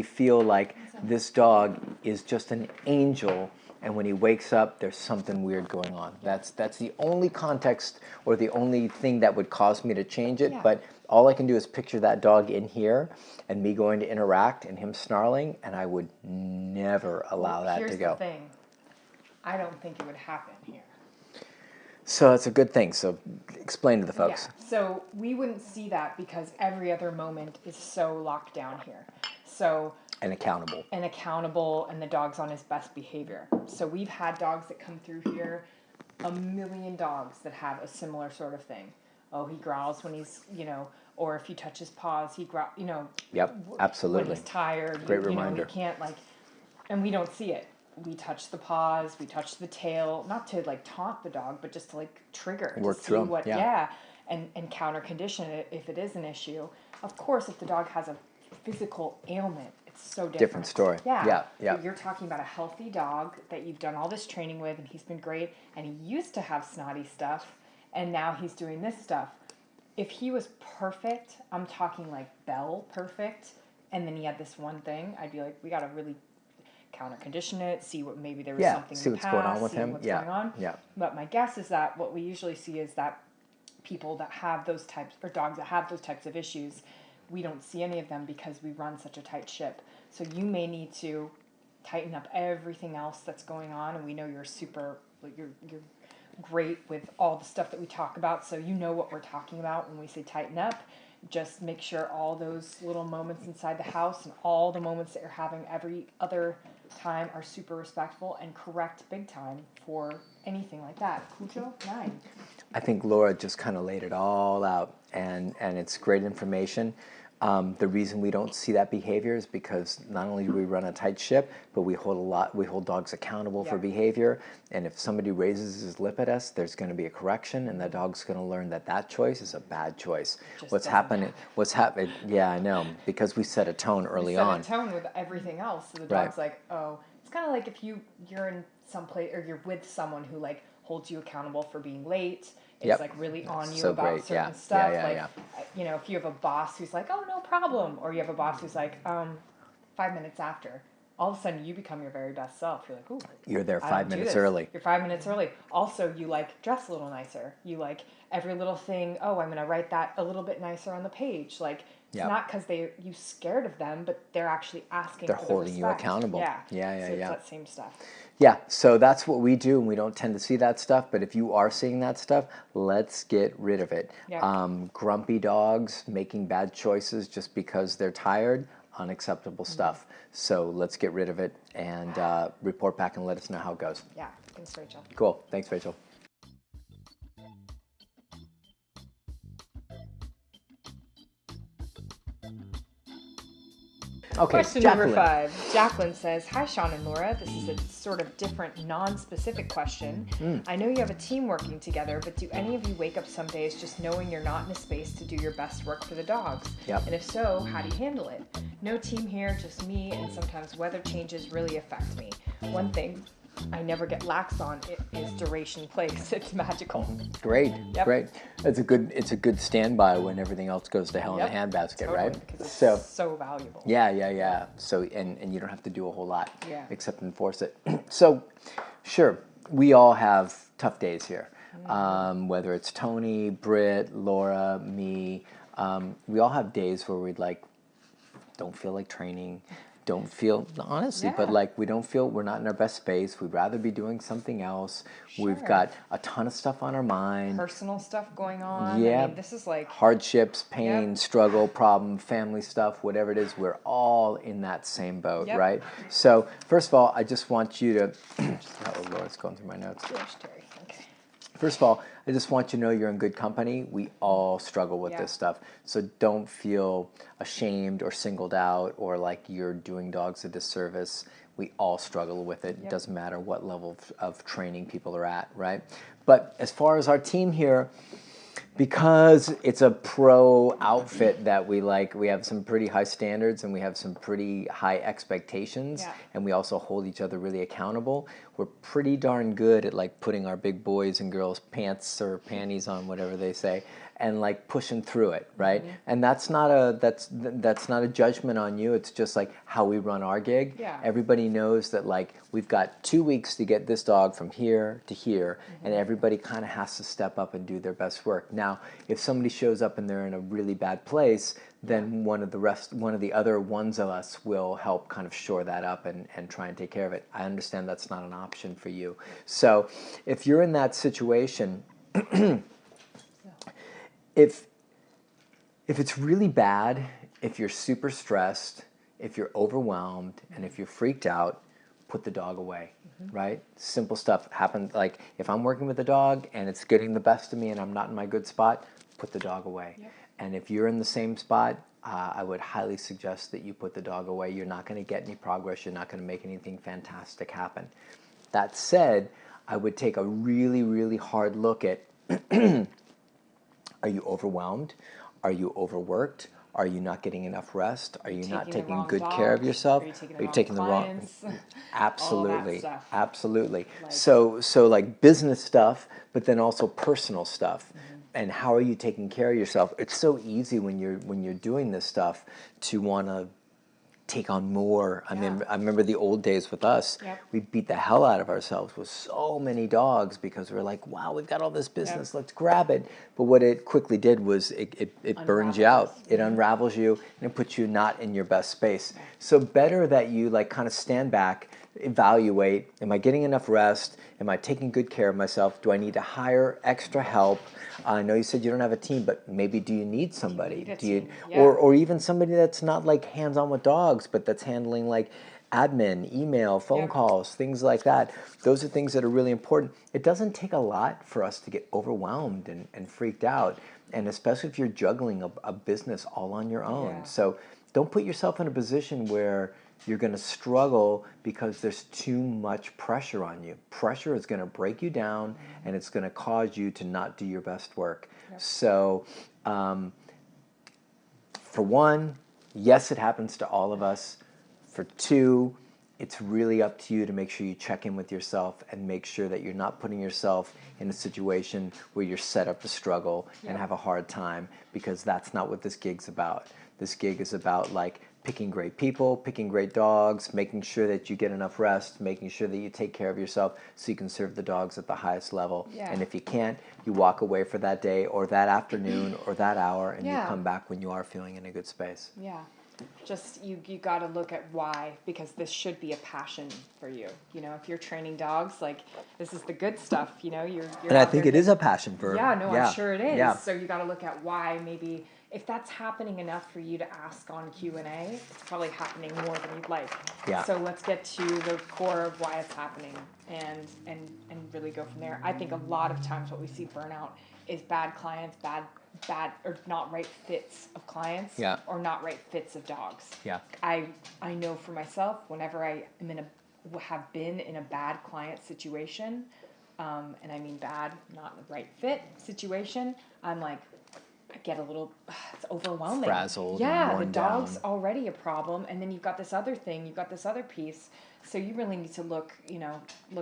feel like this dog is just an angel, and when he wakes up, there's something weird going on. That's the only context or the only thing that would cause me to change it. Yeah. But all I can do is picture that dog in here and me going to interact and him snarling, and I would never allow that to go. Here's the thing. I don't think it would happen here. So it's a good thing. So explain to the folks. Yeah. So we wouldn't see that because every other moment is so locked down here. So and accountable, and the dog's on his best behavior. So we've had dogs that come through here, a million dogs that have a similar sort of thing. Oh, he growls when he's, or if you touch his paws, he growls, Yep, absolutely. When he's tired. Great reminder. You can't and we don't see it. We touch the paws, we touch the tail, not to taunt the dog, but just to trigger, work to see through what, yeah. And counter condition it if it is an issue. Of course, if the dog has a physical ailment, it's so different. Different story. Yeah. You're talking about a healthy dog that you've done all this training with, and he's been great, and he used to have snotty stuff, and now he's doing this stuff. If he was perfect, I'm talking Bell perfect, and then he had this one thing, I'd be like, we got to really counter condition it, see what maybe there was something see what's going on with him. What's going on. Yeah. But my guess is that what we usually see is that people that have those types, or dogs that have those types of issues, we don't see any of them because we run such a tight ship. So you may need to tighten up everything else that's going on, and we know you're you're great with all the stuff that we talk about, so you know what we're talking about when we say tighten up. Just make sure all those little moments inside the house and all the moments that you're having every other time are super respectful and correct big time for anything like that. Cujo, 9. I think Laura just kind of laid it all out, and it's great information. The reason we don't see that behavior is because not only do we run a tight ship, but we hold dogs accountable for behavior. And if somebody raises his lip at us, there's going to be a correction, and the dog's going to learn that choice is a bad choice. What's happening? Yeah, I know, because we set a tone early on. We set a tone with everything else, so the dog's like, oh, it's kind of like if you're in some place or you're with someone who holds you accountable for being late. It's really on you about certain stuff. If you have a boss who's like, oh, no problem. Or you have a boss who's like, 5 minutes after. All of a sudden you become your very best self. You're like, ooh. You're there 5 minutes early. You're 5 minutes early. Also, you dress a little nicer. You every little thing, oh, I'm going to write that a little bit nicer on the page. It's not because you scared of them, but they're actually asking They're for holding the respect. you accountable. Yeah. So it's that same stuff. Yeah, so that's what we do, and we don't tend to see that stuff, but if you are seeing that stuff, let's get rid of it. Yep. Grumpy dogs making bad choices just because they're tired, unacceptable stuff. So let's get rid of it and report back and let us know how it goes. Yeah, thanks, Rachel. Cool, thanks, Rachel. Okay, Question number 5. Jacqueline says, hi, Sean and Laura. This is a sort of different, non-specific question. I know you have a team working together, but do any of you wake up some days just knowing you're not in a space to do your best work for the dogs? Yep. And if so, how do you handle it? No team here, just me, and sometimes weather changes really affect me. One thing I never get lax on. It is duration place. It's magical. Great, Yep. great. It's a good standby when everything else goes to hell in the handbasket, totally, right? because it's so valuable. Yeah. So and you don't have to do a whole lot except enforce it. So, sure, we all have tough days here. Whether it's Tony, Britt, Laura, me, we all have days where don't feel like training, don't feel, honestly, but like we don't feel, we're not in our best space. We'd rather be doing something else. Sure. We've got a ton of stuff on our mind. Personal stuff going on. Yeah. I mean, this is like hardships, pain, struggle, problem, family stuff, whatever it is, we're all in that same boat, right? So first of all, I just want you to, oh Lord, it's going through my notes. Okay. First of all, I just want you to know you're in good company. We all struggle with this stuff. So don't feel ashamed or singled out or like you're doing dogs a disservice. We all struggle with it. It doesn't matter what level of training people are at, right? But as far as our team here, because it's a pro outfit that we have some pretty high standards and we have some pretty high expectations, and we also hold each other really accountable. We're pretty darn good at like putting our big boys and girls pants or panties on, whatever they say, and like pushing through it, right? And that's not a judgment on you. It's just like how we run our gig. Everybody knows that like we've got 2 weeks to get this dog from here to here, and everybody kind of has to step up and do their best work. Now, if somebody shows up and they're in a really bad place, then one of the other ones of us will help kind of shore that up and try and take care of it. I understand that's not an option for you. So if you're in that situation, if it's really bad, if you're super stressed, if you're overwhelmed, and if you're freaked out, put the dog away, right? Simple stuff happens. Like if I'm working with a dog and it's getting the best of me and I'm not in my good spot, put the dog away. And if you're in the same spot, I would highly suggest that you put the dog away. You're not going to get any progress. You're not going to make anything fantastic happen. That said, I would take a really, really hard look at, are you overwhelmed? Are you overworked? Are you not getting enough rest? Are you not taking good care of yourself? Are you taking the wrong Absolutely, absolutely. So like business stuff, but then also personal stuff. And how are you taking care of yourself? It's so easy when you're doing this stuff to want to take on more. I mean, I remember the old days with us. We beat the hell out of ourselves with so many dogs because we're like, wow, we've got all this business, let's grab it. But what it quickly did was it burns you out. It unravels you and it puts you not in your best space. So better that you like kind of stand back, evaluate, am I getting enough rest? Am I taking good care of myself? Do I need to hire extra help? I know you said you don't have a team, but maybe do you need somebody? Or even somebody that's not like hands-on with dogs, but that's handling like admin, email, phone calls, things like that. Those are things that are really important. It doesn't take a lot for us to get overwhelmed and freaked out, and especially if you're juggling a business all on your own. So don't put yourself in a position where you're going to struggle because there's too much pressure on you. Pressure is going to break you down, and it's going to cause you to not do your best work. So, for one, yes, it happens to all of us. For two, it's really up to you to make sure you check in with yourself and make sure that you're not putting yourself in a situation where you're set up to struggle and have a hard time, because that's not what this gig's about. This gig is about like picking great people, picking great dogs, making sure that you get enough rest, making sure that you take care of yourself so you can serve the dogs at the highest level. And if you can't, you walk away for that day or that afternoon or that hour, and you come back when you are feeling in a good space. Just you got to look at why, because this should be a passion for you. You know, if you're training dogs, like this is the good stuff. You know, you're and I think it is a passion for. I'm sure it is. So you got to look at why. Maybe if that's happening enough for you to ask on Q&A, it's probably happening more than you'd like. So let's get to the core of why it's happening and really go from there. I think a lot of times what we see burnout is bad clients, bad or not right fits of clients, or not right fits of dogs. I know for myself, whenever I am have been in a bad client situation, and I mean bad, not the right fit situation, I'm like, get a little, it's overwhelming. Frazzled and Yeah, worn the dog's down. already a problem, and then you've got this other thing, you've got this other piece. So you really need to look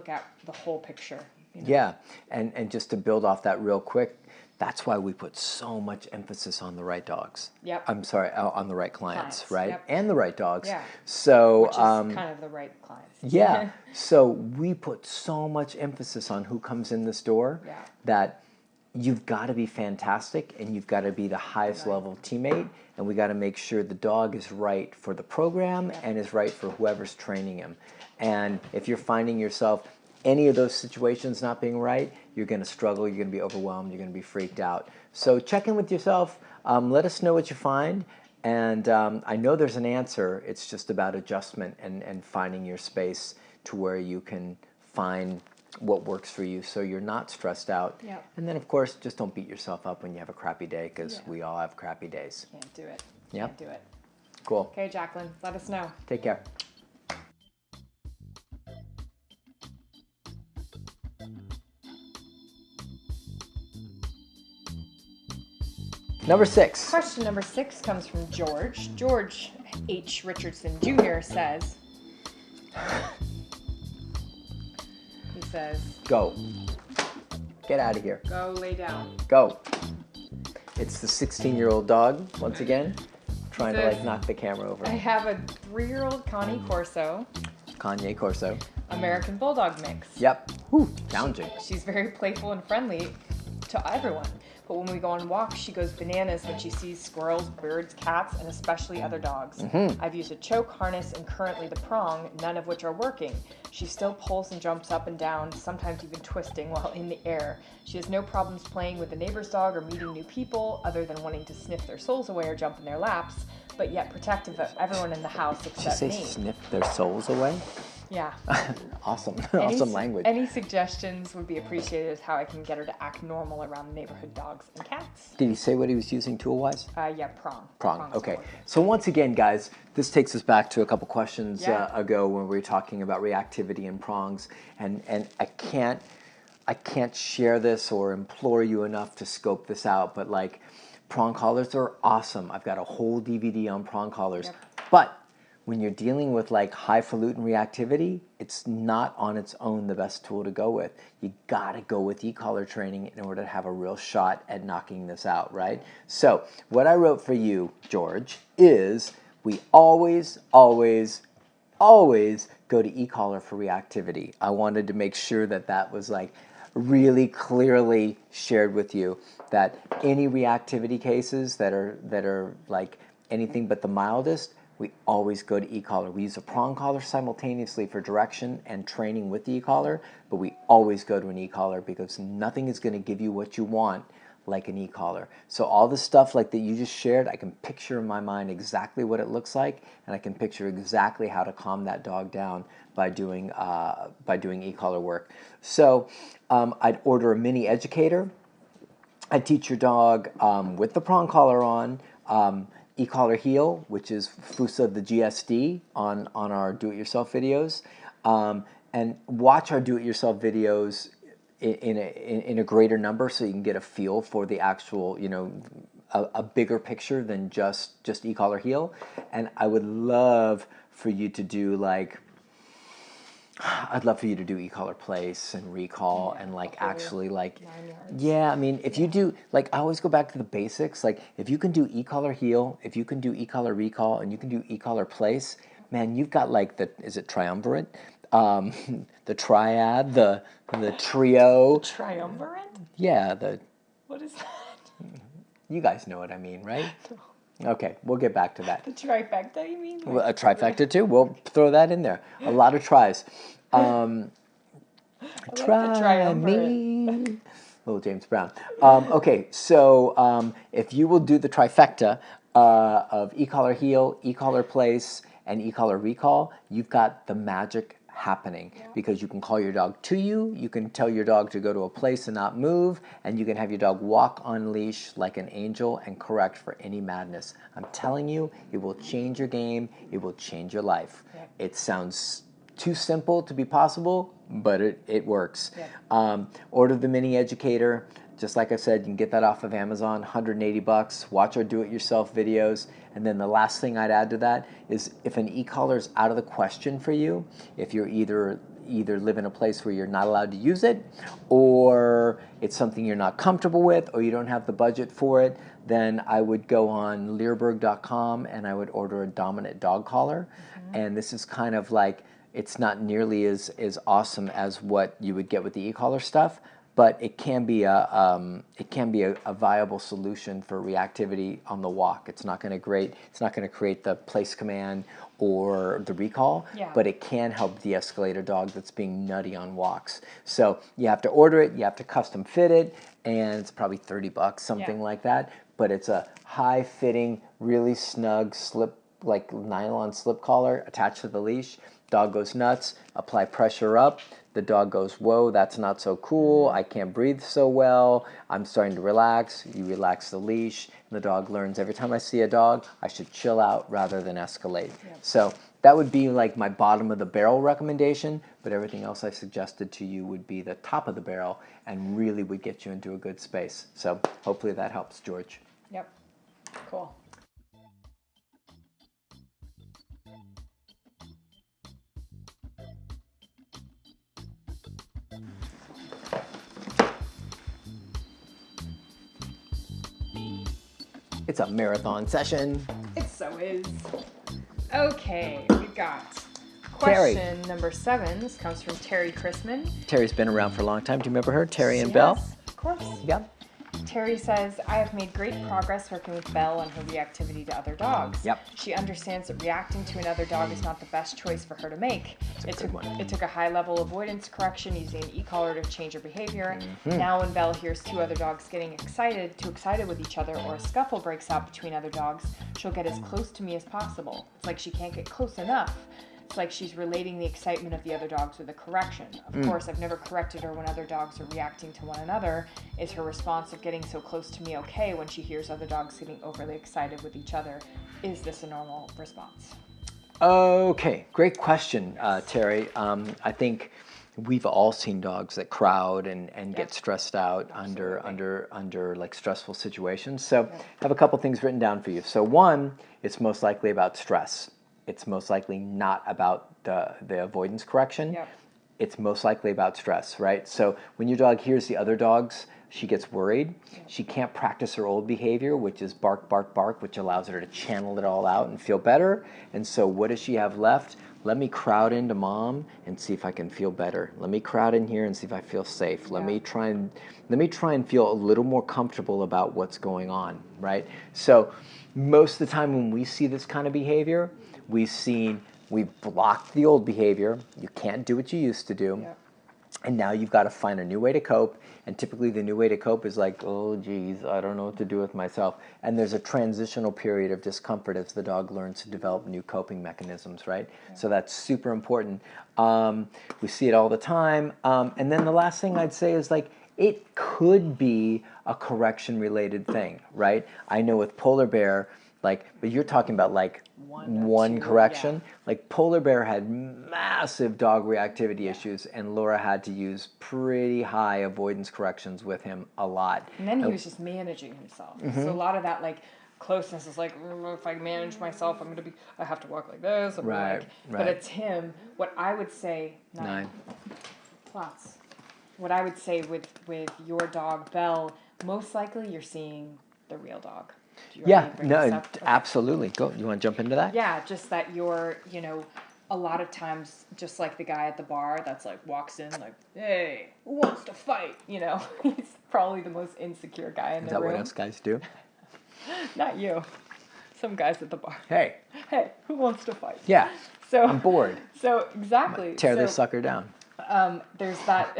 at the whole picture. Yeah, and just to build off that real quick, that's why we put so much emphasis on the right dogs. Yep. I'm sorry, on the right clients, right? Yep. And the right dogs. Yeah. So, Which is kind of the right clients. yeah. So we put so much emphasis on who comes in this door that you've got to be fantastic and you've got to be the highest level teammate, and we got to make sure the dog is right for the program and is right for whoever's training him. And if you're finding yourself any of those situations not being right, you're going to struggle, you're going to be overwhelmed, you're going to be freaked out. So check in with yourself, let us know what you find, and I know there's an answer. It's just about adjustment and finding your space to where you can find what works for you so you're not stressed out. Yep. And then, of course, just don't beat yourself up when you have a crappy day, because we all have crappy days. Can't do it. Yep. Can't do it. Cool. Okay, Jacqueline, let us know. Take care. Number 6. Question number 6 comes from George. George H. Richardson Jr. says, he says, Go. Get out of here. go lay down. Go. It's the 16-year-old dog, once again, trying to Says, like knock the camera over. I have a 3-year-old Connie Corso, Kanye Corso. American Bulldog mix. Yep. Whew, challenging. She's very playful and friendly to everyone. But when we go on walks, she goes bananas when she sees squirrels, birds, cats, and especially other dogs. I've used a choke, harness, and currently the prong, none of which are working. She still pulls and jumps up and down, sometimes even twisting while in the air. She has no problems playing with the neighbor's dog or meeting new people, other than wanting to sniff their souls away or jump in their laps, but yet protective of everyone in the house Did you except say me. sniff their souls away? Yeah. Awesome. Awesome language. Any suggestions would be appreciated as how I can get her to act normal around neighborhood dogs and cats. Did he say what he was using tool-wise? Yeah, prong. Prong. Okay. So once again, guys, this takes us back to a couple questions ago when we were talking about reactivity and prongs, and I can't share this or implore you enough to scope this out, but like, prong collars are awesome. I've got a whole DVD on prong collars, but when you're dealing with like highfalutin reactivity, it's not on its own the best tool to go with. You gotta go with e-collar training in order to have a real shot at knocking this out, right? So what I wrote for you, George, is we always go to e-collar for reactivity. I wanted to make sure that that was like really clearly shared with you, that any reactivity cases that are like anything but the mildest, we always go to e-collar. We use a prong collar simultaneously for direction and training with the e-collar, but we always go to an e-collar because nothing is going to give you what you want like an e-collar. So all the stuff like that you just shared, I can picture in my mind exactly what it looks like, and I can picture exactly how to calm that dog down by doing e-collar work. So I'd order a mini educator. I'd teach your dog with the prong collar on, e-collar heel, which is FUSA the GSD on our do-it-yourself videos, and watch our do-it-yourself videos in a greater number so you can get a feel for the actual, a bigger picture than just e-collar heel. And I would love for you to do e-collar place and recall and like actually like, yeah, I mean, if you do, like, I always go back to the basics. Like, if you can do e-collar heel, if you can do e-collar recall, and you can do e-collar place, man, you've got like is it triumvirate? The triad, the trio. Triumvirate? Yeah, What is that? You guys know what I mean, right? Okay, we'll get back to that. The trifecta, you mean? Well, a trifecta too. We'll throw that in there. A lot of tries. Try me. Little James Brown. Okay, so if you will do the trifecta of e-collar heel, e-collar place, and e-collar recall, you've got the magic happening, because you can call your dog to you, you can tell your dog to go to a place and not move, and you can have your dog walk on leash like an angel and correct for any madness. I'm telling you, it will change your game, it will change your life. It sounds too simple to be possible, but it works. Yeah. Order the mini educator. Just like I said, you can get that off of Amazon, $180. Watch our do-it-yourself videos. And then the last thing I'd add to that is if an e-collar is out of the question for you, if you're either live in a place where you're not allowed to use it, or it's something you're not comfortable with, or you don't have the budget for it, then I would go on learberg.com and I would order a dominant dog collar. And this is kind of like, it's not nearly as awesome as what you would get with the e-collar stuff, but it can be a viable solution for reactivity on the walk. It's not going to create the place command or the recall, but it can help de-escalate a dog that's being nutty on walks. So you have to order it, you have to custom fit it, and it's probably $30, something like that. But it's a high-fitting, really snug slip, like nylon slip collar attached to the leash. Dog goes nuts, apply pressure up. The dog goes, whoa, that's not so cool. I can't breathe so well. I'm starting to relax. You relax the leash, and the dog learns every time I see a dog, I should chill out rather than escalate. So that would be like my bottom of the barrel recommendation, but everything else I suggested to you would be the top of the barrel and really would get you into a good space. So hopefully that helps, George. Yep. Cool. It's a marathon session. It so is. Okay, we've got question number 7. This comes from Terry Chrisman. Terry's been around for a long time. Do you remember her? Terry and Belle? Of course. Yep. Terry says, I have made great progress working with Belle on her reactivity to other dogs. Yep. She understands that reacting to another dog is not the best choice for her to make. It took a high-level avoidance correction using an e-collar to change her behavior. Now when Belle hears 2 other dogs getting too excited with each other, or a scuffle breaks out between other dogs, she'll get as close to me as possible. It's like she can't get close enough. It's like she's relating the excitement of the other dogs with a correction. Of course, I've never corrected her when other dogs are reacting to one another. Is her response of getting so close to me okay when she hears other dogs getting overly excited with each other? Is this a normal response? Okay, great question, Terry. I think we've all seen dogs that crowd and get stressed out under like stressful situations. So I have a couple things written down for you. So one, it's most likely about stress. It's most likely not about the avoidance correction. It's most likely about stress, right? So when your dog hears the other dogs, she gets worried. She can't practice her old behavior, which is bark, bark, bark, which allows her to channel it all out and feel better. And so what does she have left? Let me crowd into mom and see if I can feel better. Let me crowd in here and see if I feel safe. Let me try and feel a little more comfortable about what's going on, right? So most of the time when we see this kind of behavior, we've blocked the old behavior. You can't do what you used to do. And now you've got to find a new way to cope. And typically the new way to cope is like, oh, geez, I don't know what to do with myself. And there's a transitional period of discomfort as the dog learns to develop new coping mechanisms, right? So that's super important. We see it all the time. And then the last thing I'd say is like, it could be a correction-related thing, right? I know with Polar Bear, but you're talking about like one correction. Like Polar Bear had massive dog reactivity issues, and Laura had to use pretty high avoidance corrections with him a lot. And then he was just managing himself. So a lot of that closeness is like, if I manage myself, I have to walk like this. Right. But it's him. What I would say, 9 plots. What I would say with your dog Belle, most likely you're seeing the real dog. Absolutely. Go. You want to jump into that? Yeah, just that you're, a lot of times, just like the guy at the bar that's walks in hey, who wants to fight? He's probably the most insecure guy in the room. Is that what us guys do? Not you. Some guys at the bar. Hey, who wants to fight? Yeah. So I'm bored. So exactly. Tear this sucker down. There's that.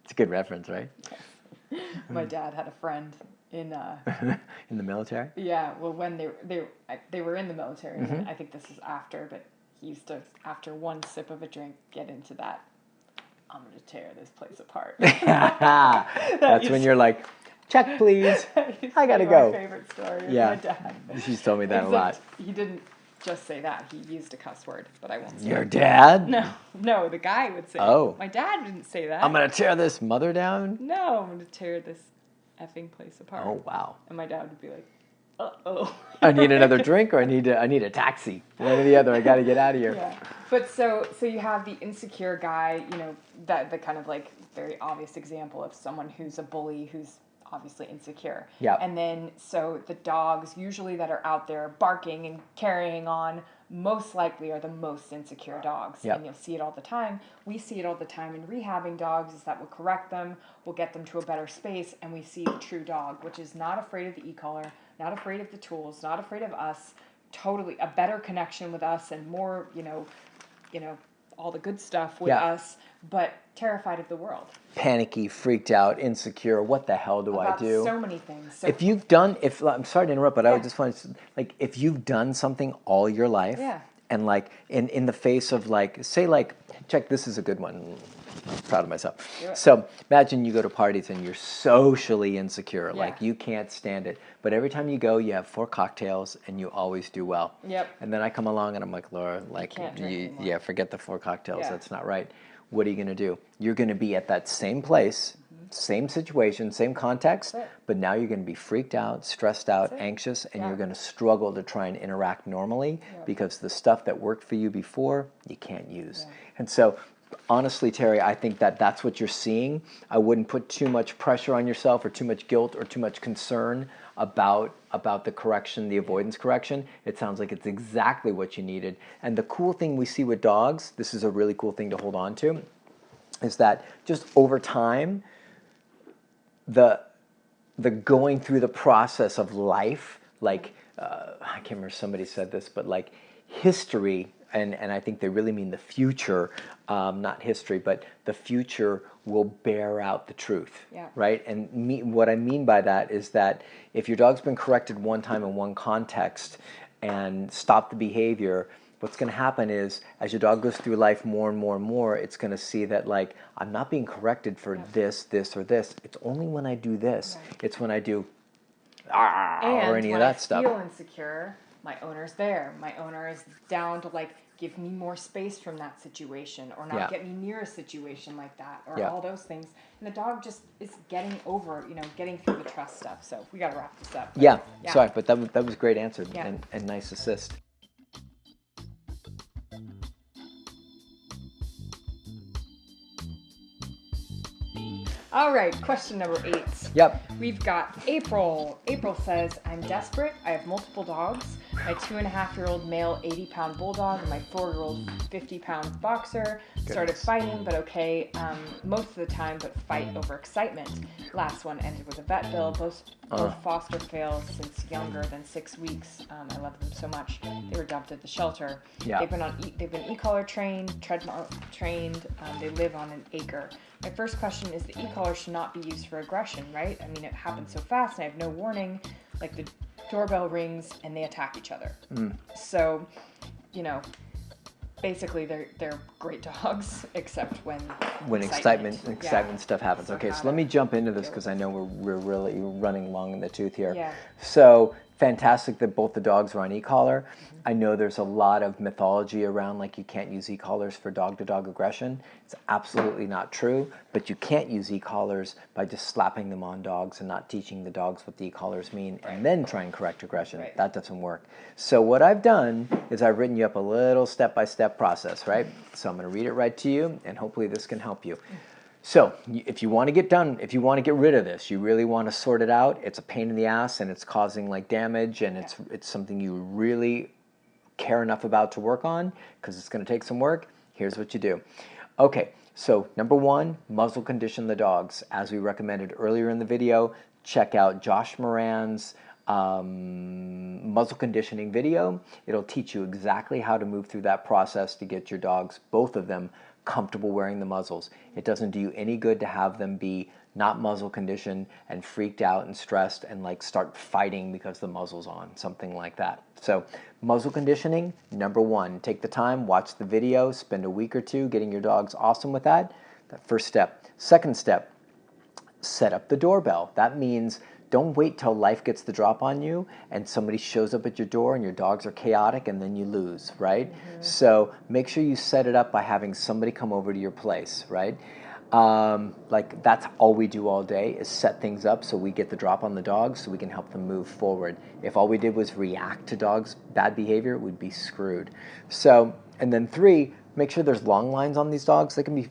It's a good reference, right? My dad had a friend in in the military. Yeah, well, when they were in the military, I think this is after, but he used to, after one sip of a drink, get into that. I'm gonna tear this place apart. That's when you're like, check, please. I gotta go. My favorite story. Yeah, Of my dad. She's told me that a lot. He didn't. just say that. He used a cuss word, but I won't say Your it. dad? No, the guy would say Oh. it. My dad didn't say that. I'm going to tear this mother down? No, I'm going to tear this effing place apart. Oh, wow. And my dad would be like, uh-oh. I need another drink or I need a taxi. One or the other. I got to get out of here. Yeah. But so you have the insecure guy, you know, that the kind of like very obvious example of someone who's a bully who's obviously insecure. Yeah. And then so the dogs usually that are out there barking and carrying on most likely are the most insecure dogs. Yep. And you'll see it all the time. We see it all the time in rehabbing dogs is that we'll correct them, we'll get them to a better space, and we see the true dog, which is not afraid of the e-collar, not afraid of the tools, not afraid of us, totally a better connection with us and more, you know, all the good stuff with us, but terrified of the world. Panicky, freaked out, insecure. What the hell do I do? So many things. So, I'm sorry to interrupt, but I would just want to, like, if you've done something all your life, and like in the face of like, say like, check, this is a good one. I'm proud of myself. So imagine you go to parties and you're socially insecure, like you can't stand it. But every time you go, you have 4 cocktails and you always do well. Yep. And then I come along and I'm like, Laura, like, forget the 4 cocktails. That's not right. What are you going to do? You're going to be at that same place, same situation, same context, but now you're going to be freaked out, stressed out, anxious, and you're going to struggle to try and interact normally because the stuff that worked for you before, you can't use. And so, honestly, Terry, I think that that's what you're seeing. I wouldn't put too much pressure on yourself or too much guilt or too much concern about the correction, the avoidance correction. It sounds like it's exactly what you needed. And the cool thing we see with dogs, this is a really cool thing to hold on to, is that just over time, the going through the process of life, like, I can't remember, somebody said this, but like history, and I think they really mean the future, not history, but the future will bear out the truth, right? And what I mean by that is that if your dog's been corrected one time in one context and stopped the behavior, what's going to happen is as your dog goes through life more and more and more, it's going to see that, like, I'm not being corrected for this, or this. It's only when I do this. It's when I do or any of that stuff. And when I feel insecure, my owner's there. My owner is down to, like, give me more space from that situation or not get me near a situation like that or all those things. And the dog just is getting over, getting through the trust stuff. So we got to wrap this up. But, sorry, but that was great answer and nice assist. All right, question number 8. Yep. We've got April. April says, I'm desperate. I have multiple dogs. My 2.5-year-old male 80-pound bulldog and my 4-year-old 50-pound boxer started fighting, but okay, most of the time, but fight over excitement. Last one ended with a vet bill. Both foster failed since younger than 6 weeks. I love them so much. They were dumped at the shelter. Yeah. They've been e-collar trained, treadmill trained. They live on an acre. My first question is the e-collar should not be used for aggression, right? I mean, it happens so fast and I have no warning. Like the doorbell rings and they attack each other. So, basically they're great dogs except when excitement stuff happens. Okay, so let me jump into this because I know we're really running long in the tooth here. Yeah. So fantastic that both the dogs are on e-collar. I know there's a lot of mythology around, like, you can't use e-collars for dog-to-dog aggression. It's absolutely not true, but you can't use e-collars by just slapping them on dogs and not teaching the dogs what the e-collars mean and then try and correct aggression. That doesn't work. So what I've done is I've written you up a little step-by-step process, right? So I'm going to read it right to you, and hopefully this can help you. So if you want to get rid of this, you really want to sort it out, it's a pain in the ass and it's causing like damage and it's something you really care enough about to work on because it's going to take some work, here's what you do. Okay, so number 1, muzzle condition the dogs. As we recommended earlier in the video, check out Josh Moran's muzzle conditioning video. It'll teach you exactly how to move through that process to get your dogs, both of them, comfortable wearing the muzzles. It doesn't do you any good to have them be not muzzle conditioned and freaked out and stressed and like start fighting because the muzzle's on, something like that. So muzzle conditioning, number 1, take the time, watch the video, spend a week or 2 getting your dogs awesome with that. That first step. Second step, set up the doorbell. That means Don't wait till life gets the drop on you and somebody shows up at your door and your dogs are chaotic and then you lose, right? So make sure you set it up by having somebody come over to your place, right? Like that's all we do all day is set things up so we get the drop on the dogs so we can help them move forward. If all we did was react to dogs' bad behavior, we'd be screwed. So, and then 3, make sure there's long lines on these dogs. They can be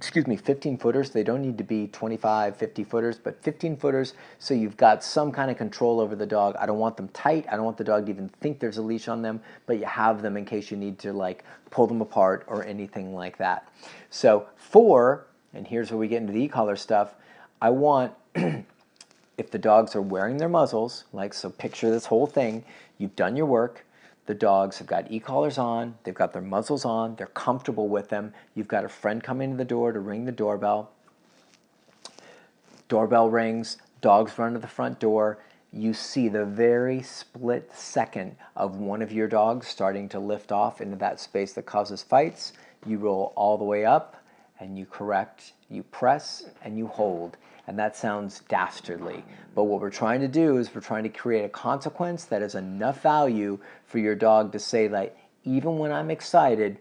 15 footers. They don't need to be 25, 50 footers, but 15 footers so you've got some kind of control over the dog. I don't want them tight. I don't want the dog to even think there's a leash on them, but you have them in case you need to like pull them apart or anything like that. So 4, and here's where we get into the e-collar stuff, I want, if the dogs are wearing their muzzles, like so picture this whole thing, you've done your work, the dogs have got e-collars on, they've got their muzzles on, they're comfortable with them. You've got a friend coming to the door to ring the doorbell. Doorbell rings, dogs run to the front door. You see the very split second of one of your dogs starting to lift off into that space that causes fights. You roll all the way up and you correct, you press and you hold. And that sounds dastardly. But what we're trying to do is we're trying to create a consequence that is enough value for your dog to say, like, even when I'm excited,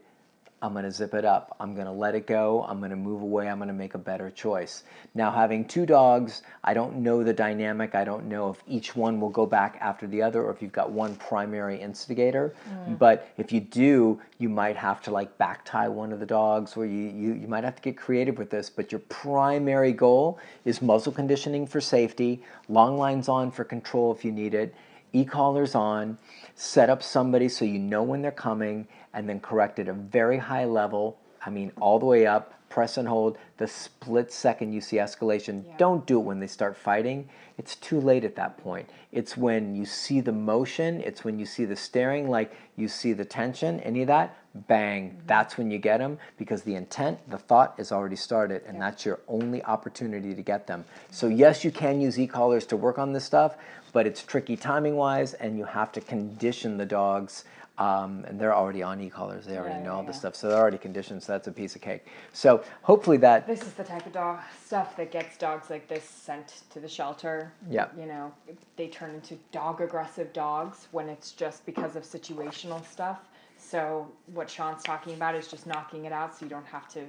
I'm going to zip it up. I'm going to let it go. I'm going to move away. I'm going to make a better choice. Now, having 2 dogs, I don't know the dynamic. I don't know if each one will go back after the other or if you've got one primary instigator. But if you do, you might have to like back tie one of the dogs, or you might have to get creative with this. But your primary goal is muzzle conditioning for safety, long lines on for control if you need it, e-collars on, set up somebody so you know when they're coming, and then correct at a very high level, I mean all the way up, press and hold, the split second you see escalation. Don't do it when they start fighting. It's too late at that point. It's when you see the motion, it's when you see the staring, like you see the tension, any of that, bang, that's when you get them, because the intent, the thought is already started, and that's your only opportunity to get them. So yes, you can use e-collars to work on this stuff, but it's tricky timing-wise, and you have to condition the dogs, and they're already on e-collars. They already know all this stuff, so they're already conditioned, so that's a piece of cake. So hopefully that... This is the type of dog stuff that gets dogs like this sent to the shelter. Yeah. You know, they turn into dog-aggressive dogs when it's just because of situational stuff. So what Sean's talking about is just knocking it out so you don't have to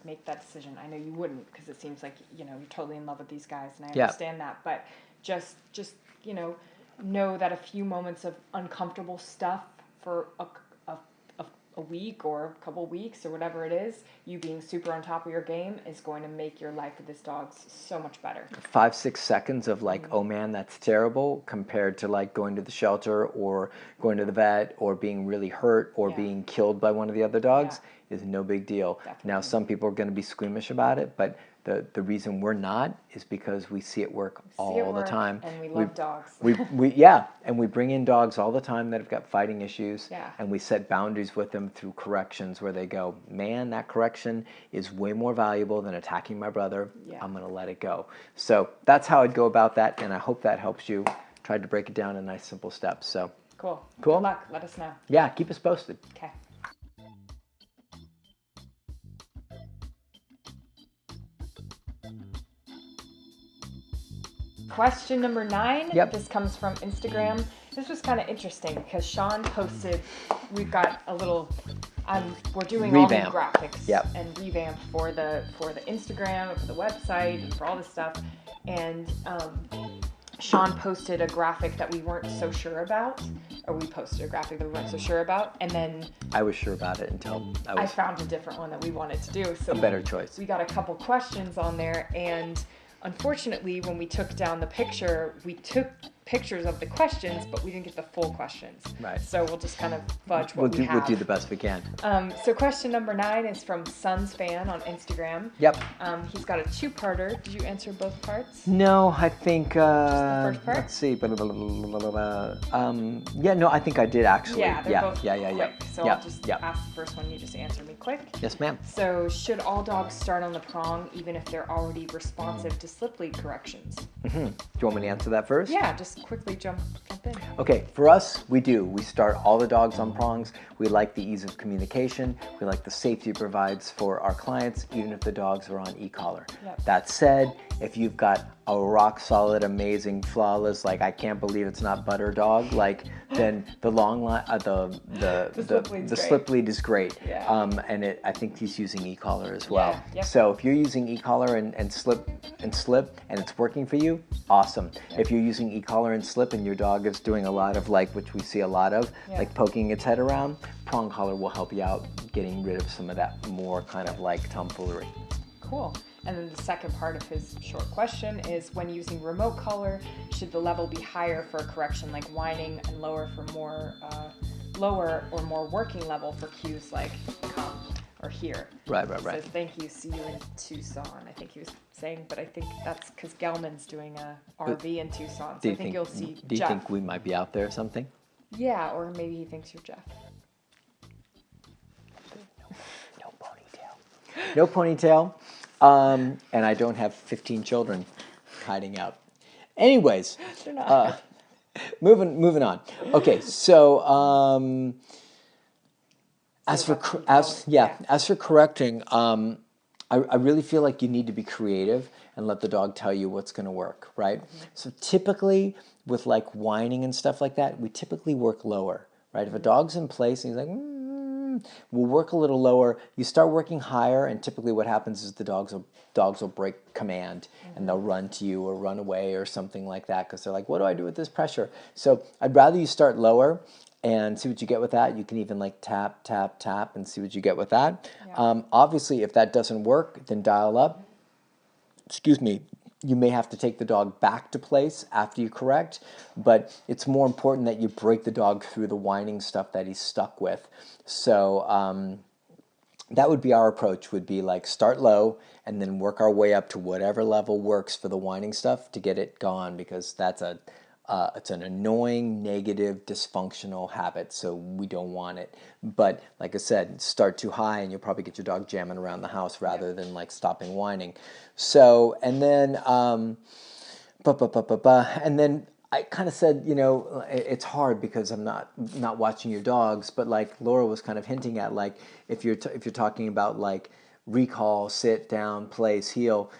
make that decision. I know you wouldn't, because it seems like, you know, you're totally in love with these guys, and I understand that. But just you know that a few moments of uncomfortable stuff for a week or a couple weeks or whatever it is, you being super on top of your game is going to make your life with this dog so much better. 5-6 seconds of like, oh man, that's terrible, compared to like going to the shelter or going to the vet or being really hurt or being killed by one of the other dogs is no big deal. Definitely. Now, some people are going to be squeamish about it, but the reason we're not is because we see it work all the time. And we love dogs. And we bring in dogs all the time that have got fighting issues, and we set boundaries with them through corrections where they go, man, that correction is way more valuable than attacking my brother. I'm going to let it go. So that's how I'd go about that, and I hope that helps you. Tried to break it down in nice, simple steps. So cool. Cool. Good luck. Let us know. Yeah, keep us posted. Okay. Question number 9. Yep. This comes from Instagram. This was kind of interesting because Sean posted, we've got a little, we're doing revamp. all new graphics Yep. and revamp for the Instagram, for the website, and for all this stuff. And Sean posted a graphic that we weren't so sure about, or we posted a graphic that we weren't so sure about, and then I was sure about it until I found a different one that we wanted to do. So a better choice. We got a couple questions on there, and unfortunately, when we took down the picture, we took pictures of the questions, but we didn't get the full questions. Right. So we'll just kind of fudge what we have. We'll do the best we can. So question number 9 is from Suns Fan on Instagram. Yep. He's got a 2-parter. Did you answer both parts? No, I think... the first part? Let's see. Yeah, no, I think I did actually. Yeah, they're both quick. Yeah. So I'll just ask the first one. You just answer me quick. Yes, ma'am. So should all dogs start on the prong even if they're already responsive to slip lead corrections? Mm-hmm. Do you want me to answer that first? Yeah, just quickly jump in. Okay, for us, we do. We start all the dogs on prongs. We like the ease of communication. We like the safety it provides for our clients, even if the dogs are on e-collar. Yep. That said, If you've got a rock solid, amazing, flawless, like I can't believe it's not butter dog, like then the long line, the slip lead is great. Yeah. And I think he's using e-collar as well. Yeah, yep. So if you're using e-collar and slip and it's working for you, awesome. If you're using e-collar and slip and your dog is doing a lot of like, which we see a lot of, like poking its head around, prong collar will help you out getting rid of some of that more kind of like tomfoolery. Cool. And then the second part of his short question is, when using remote collar, should the level be higher for a correction like whining and lower for more lower or more working level for cues like come or here? Right. Says, thank you, see you in Tucson. I think he was saying, but I think that's because Gelman's doing a RV in Tucson. So I think you'll see Jeff. Do you think we might be out there or something? Yeah, or maybe he thinks you're Jeff. No ponytail. No ponytail. And I don't have 15 children hiding out. Anyways, They're not. Moving on. Okay, so as for correcting, I really feel like you need to be creative and let the dog tell you what's going to work, right? Mm-hmm. So typically with like whining and stuff like that, we typically work lower, right? If a dog's in place and he's like, we'll work a little lower. You start working higher, and typically what happens is the dogs will break command, and they'll run to you or run away or something like that because they're like, what do I do with this pressure? So I'd rather you start lower and see what you get with that. You can even like tap, tap, tap and see what you get with that. Yeah. Obviously, if that doesn't work, then dial up. Excuse me. You may have to take the dog back to place after you correct, but it's more important that you break the dog through the whining stuff that he's stuck with. So that would be our approach, would be like start low and then work our way up to whatever level works for the whining stuff to get it gone, because that's it's an annoying, negative, dysfunctional habit, so we don't want it. But like I said, start too high and you'll probably get your dog jamming around the house rather than like stopping whining. So, and then, and then I kind of said, you know, it's hard because I'm not watching your dogs, but like Laura was kind of hinting at, like if you're talking about like recall, sit down, place, heel,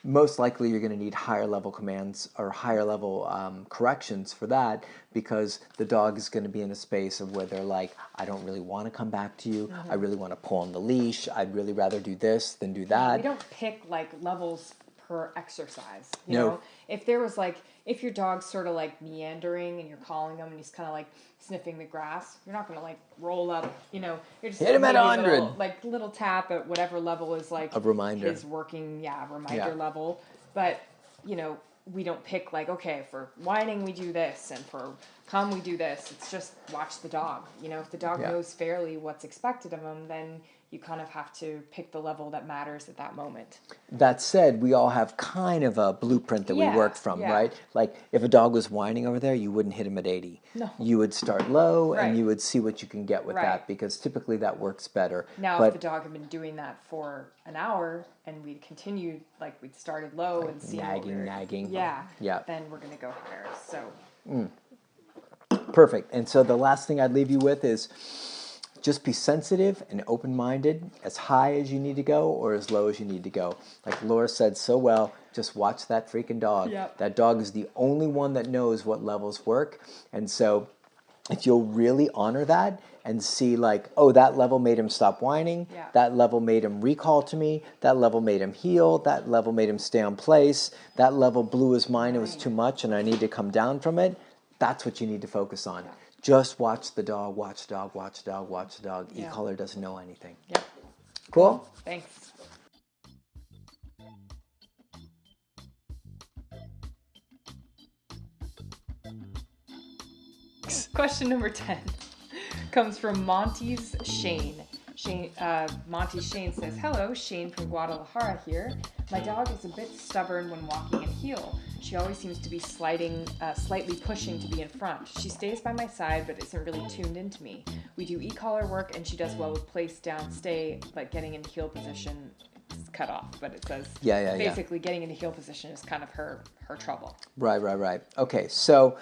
most likely you're going to need higher level commands or higher level corrections for that, because the dog is going to be in a space of where they're like, I don't really want to come back to you. Mm-hmm. I really want to pull on the leash. I'd really rather do this than do that. We don't pick like levels per exercise. You know, if there was like, if your dog's sort of like meandering and you're calling him and he's kind of like sniffing the grass, you're not going to like roll up, you know, you're just hit him at 100. Little tap at whatever level is like a reminder. His working, reminder level. But, you know, we don't pick like, okay, for whining we do this and for come we do this. It's just watch the dog. You know, if the dog knows fairly what's expected of him, then you kind of have to pick the level that matters at that moment. That said, we all have kind of a blueprint that we work from, right? Like if a dog was whining over there, you wouldn't hit him at 80. No. You would start low and you would see what you can get with that, because typically that works better. Now, if the dog had been doing that for an hour and we'd continued, like we'd started low and see nagging. then we're going to go higher. So perfect. And so the last thing I'd leave you with is just be sensitive and open-minded, as high as you need to go or as low as you need to go. Like Laura said so well, just watch that freaking dog. Yep. That dog is the only one that knows what levels work. And so if you'll really honor that and see like, oh, that level made him stop whining, that level made him recall to me, that level made him heel, that level made him stay on place, that level blew his mind, it was too much and I need to come down from it, that's what you need to focus on. Just watch the dog, watch the dog, watch the dog, watch the dog. E-collar doesn't know anything. Yep. Cool? Thanks. Question number 10 comes from Monty's Shane. Monty Shane says, hello, Shane from Guadalajara here. My dog is a bit stubborn when walking in heel. She always seems to be slightly pushing to be in front. She stays by my side, but isn't really tuned into me. We do e-collar work, and she does well with place, down, stay, but getting into heel position is cut off. But it says basically getting into heel position is kind of her trouble. Right. Okay, so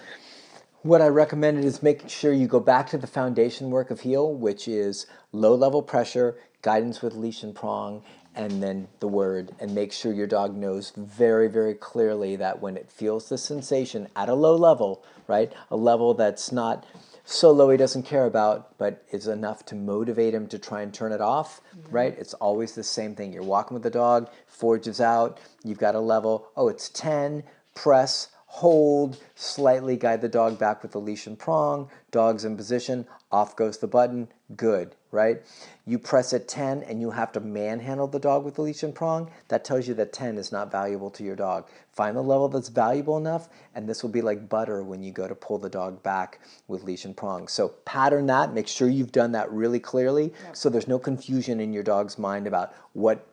what I recommended is making sure you go back to the foundation work of heel, which is low-level pressure, guidance with leash and prong, and then the word, and make sure your dog knows very, very clearly that when it feels the sensation at a low level, right, a level that's not so low he doesn't care about, but is enough to motivate him to try and turn it off, right? It's always the same thing. You're walking with the dog, forges out, you've got a level, oh, it's 10, press, hold, slightly guide the dog back with the leash and prong, dog's in position, off goes the button, good, right? You press at 10 and you have to manhandle the dog with the leash and prong, that tells you that 10 is not valuable to your dog. Find the level that's valuable enough, and this will be like butter when you go to pull the dog back with leash and prong. So pattern that, make sure you've done that really clearly, so there's no confusion in your dog's mind about what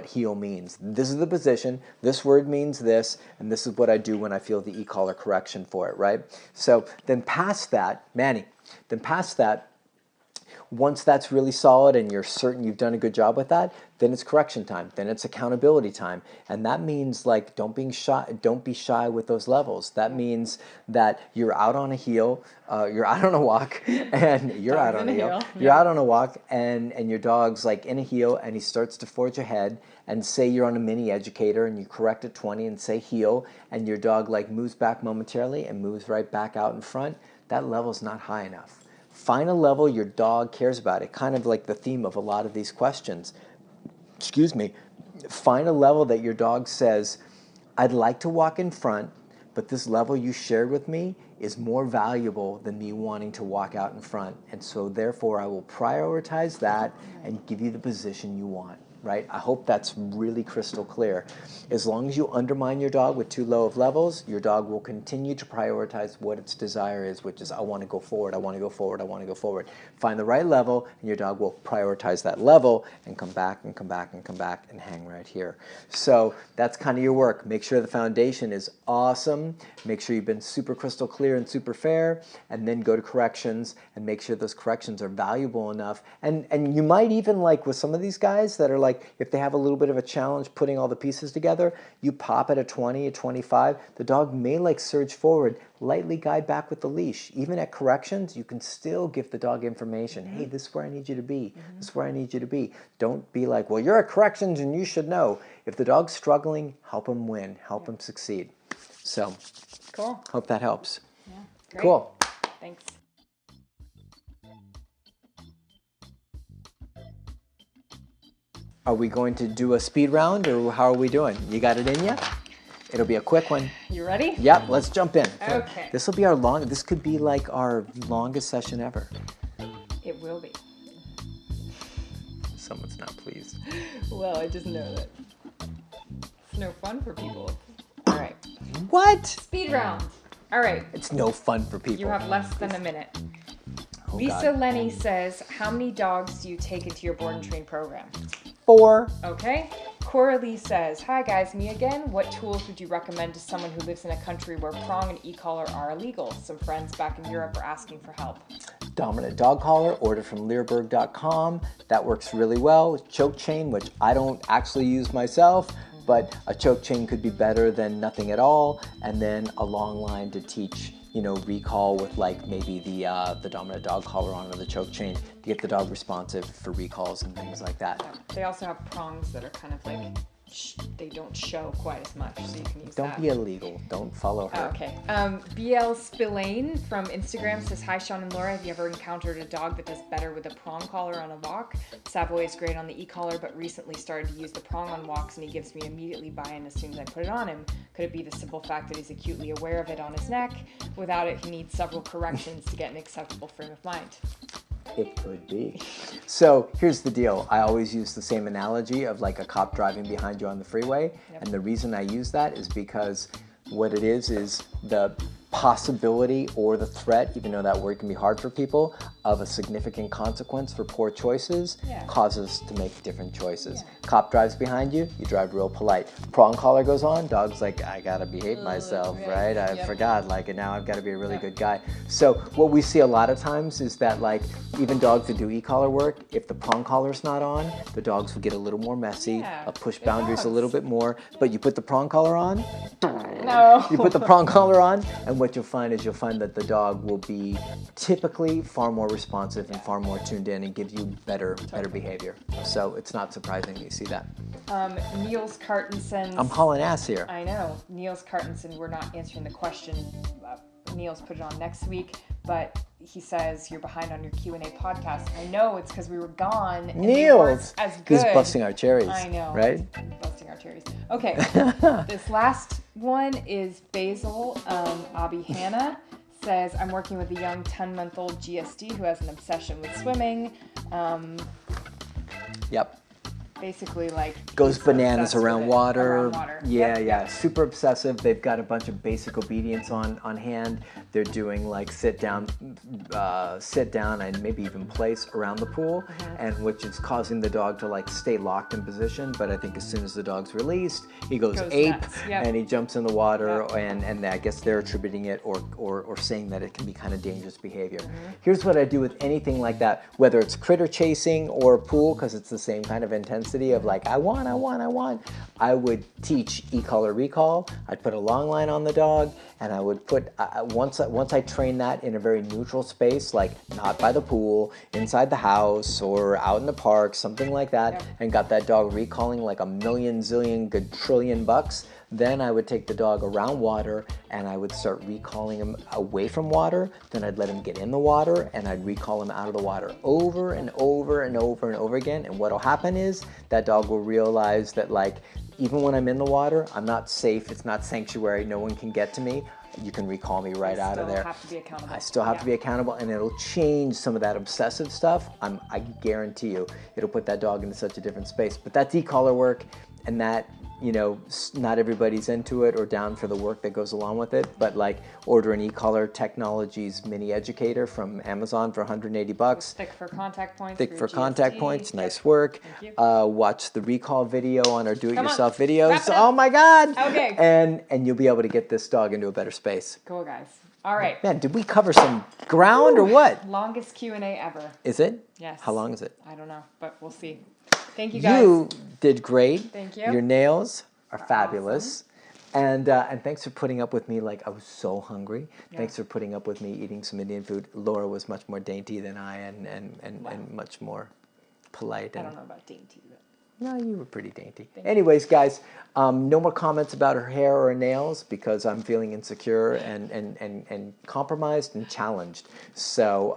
heel means. This is the position, this word means this, and this is what I do when I feel the e-collar correction for it, right? So then past that, Manny, then past that, once that's really solid and you're certain you've done a good job with that, then it's correction time, then it's accountability time. And that means like don't be shy with those levels. That means that you're out on a heel, you're out on a walk, and you're out on a heel. You're out on a walk and your dog's like in a heel and he starts to forge ahead, and say you're on a mini educator and you correct at 20 and say heel, and your dog like moves back momentarily and moves right back out in front. That level's not high enough. Find a level your dog cares about. It kind of like the theme of a lot of these questions. Excuse me. Find a level that your dog says, I'd like to walk in front, but this level you shared with me is more valuable than me wanting to walk out in front. And so therefore I will prioritize that and give you the position you want. Right? I hope that's really crystal clear. As long as you undermine your dog with too low of levels, your dog will continue to prioritize what its desire is, which is, I want to go forward, I want to go forward, I want to go forward. Find the right level, and your dog will prioritize that level and come back and come back and come back and hang right here. So that's kind of your work. Make sure the foundation is awesome. Make sure you've been super crystal clear and super fair, and then go to corrections and make sure those corrections are valuable enough. And you might even, like with some of these guys that are like, if they have a little bit of a challenge putting all the pieces together, you pop at a 20, a 25, the dog may like surge forward, lightly guide back with the leash. Even at corrections, you can still give the dog information. Hey, this is where I need you to be. This is where I need you to be. Don't be like, well, you're at corrections and you should know. If the dog's struggling, help him win, help him succeed. So, cool. Hope that helps. Yeah, great. Cool. Thanks. Are we going to do a speed round, or how are we doing? You got it in you? It'll be a quick one. You ready? Yep, let's jump in. Okay. This will be this could be like our longest session ever. It will be. Someone's not pleased. Well, I just know that it's no fun for people. All right. What? Speed round. All right. It's no fun for people. You have less than a minute. Oh, Lisa God. Lenny says, how many dogs do you take into your board and train program? 4. Okay. Coralie says, hi guys, me again. What tools would you recommend to someone who lives in a country where prong and e-collar are illegal? Some friends back in Europe are asking for help. Dominant dog collar, ordered from Learberg.com. That works really well. Choke chain, which I don't actually use myself, but a choke chain could be better than nothing at all. And then a long line to teach, recall with like maybe the dominant dog collar on or the choke chain to get the dog responsive for recalls and things like that. They also have prongs that are kind of like, they don't show quite as much, so you can use that. Don't be illegal. Don't follow her. Okay. BL Spillane from Instagram says, hi Sean and Laura, have you ever encountered a dog that does better with a prong collar on a walk? Savoy is great on the e-collar, but recently started to use the prong on walks and he gives me immediately buy-in as soon as I put it on him. Could it be the simple fact that he's acutely aware of it on his neck? Without it, he needs several corrections to get an acceptable frame of mind. It could be. So here's the deal. I always use the same analogy of like a cop driving behind you on the freeway. Yep. And the reason I use that is because what it is the possibility or the threat, even though that word can be hard for people, of a significant consequence for poor choices causes us to make different choices. Cop drives behind you, you drive real polite. Prong collar goes on, dog's like, I gotta behave myself, right? I forgot, and now I've gotta be a really good guy. So what we see a lot of times is that even dogs that do e-collar work, if the prong collar's not on, the dogs will get a little more messy, push boundaries a little bit more, but you put the prong collar on, No. you put the prong collar on, and what you'll find is that the dog will be typically far more responsive and far more tuned in and gives you better behavior. So it's not surprising that you see that. Niels Cartensen. I'm hauling ass here. I know. Niels Cartensen, we're not answering the question. Niels put it on next week, but he says you're behind on your Q&A podcast. I know it's because we were gone. And Niels! As good. He's busting our cherries. I know. Right? Busting our cherries. Okay. This last one is Basil Abihana. Says, I'm working with a young 10-month-old GSD who has an obsession with swimming. Yep. Basically, like goes bananas around water. Yeah, yeah, super obsessive. They've got a bunch of basic obedience on hand. They're doing like sit down, and maybe even place around the pool, and which is causing the dog to like stay locked in position. But I think as soon as the dog's released, he goes ape and he jumps in the water, and I guess they're attributing it or saying that it can be kind of dangerous behavior. Here's what I do with anything like that, whether it's critter chasing or pool, because it's the same kind of intensity of like, I want. I would teach e-collar recall. I'd put a long line on the dog, and I would put, once I train that in a very neutral space, like not by the pool, inside the house, or out in the park, something like that, and got that dog recalling like a million, zillion, gadrillion bucks, then I would take the dog around water and I would start recalling him away from water. Then I'd let him get in the water and I'd recall him out of the water over and over and over and over again. And what'll happen is that dog will realize that, like, even when I'm in the water, I'm not safe. It's not sanctuary. No one can get to me. You can recall me right out of there. I still have to be accountable, and it'll change some of that obsessive stuff. I guarantee you, it'll put that dog into such a different space. But that's e-collar work, and that, you know, not everybody's into it or down for the work that goes along with it, but like order an e-collar Technologies mini educator from Amazon for $180. Thick for contact points. Thick for contact points. Nice work. Thank you. Watch the recall video on our do-it-yourself videos. Wrap it up. Oh my God. Okay. And you'll be able to get this dog into a better space. Cool, guys. All right. Man, did we cover some ground or what? Longest Q&A ever. Is it? Yes. How long is it? I don't know, but we'll see. Thank you, guys. You did great. Thank you. Your nails are fabulous. Awesome. And thanks for putting up with me. Like, I was so hungry. Yeah. Thanks for putting up with me eating some Indian food. Laura was much more dainty than I, and much more polite. I don't know about dainty, but... No, you were pretty dainty. Anyways, guys, no more comments about her hair or her nails, because I'm feeling insecure and compromised and challenged. So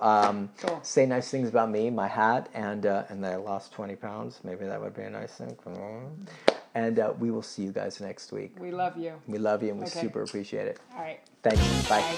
cool. Say nice things about me, my hat, and that I lost 20 pounds. Maybe that would be a nice thing. And we will see you guys next week. We love you. We love you, and we super appreciate it. All right. Thank you. Bye. Bye.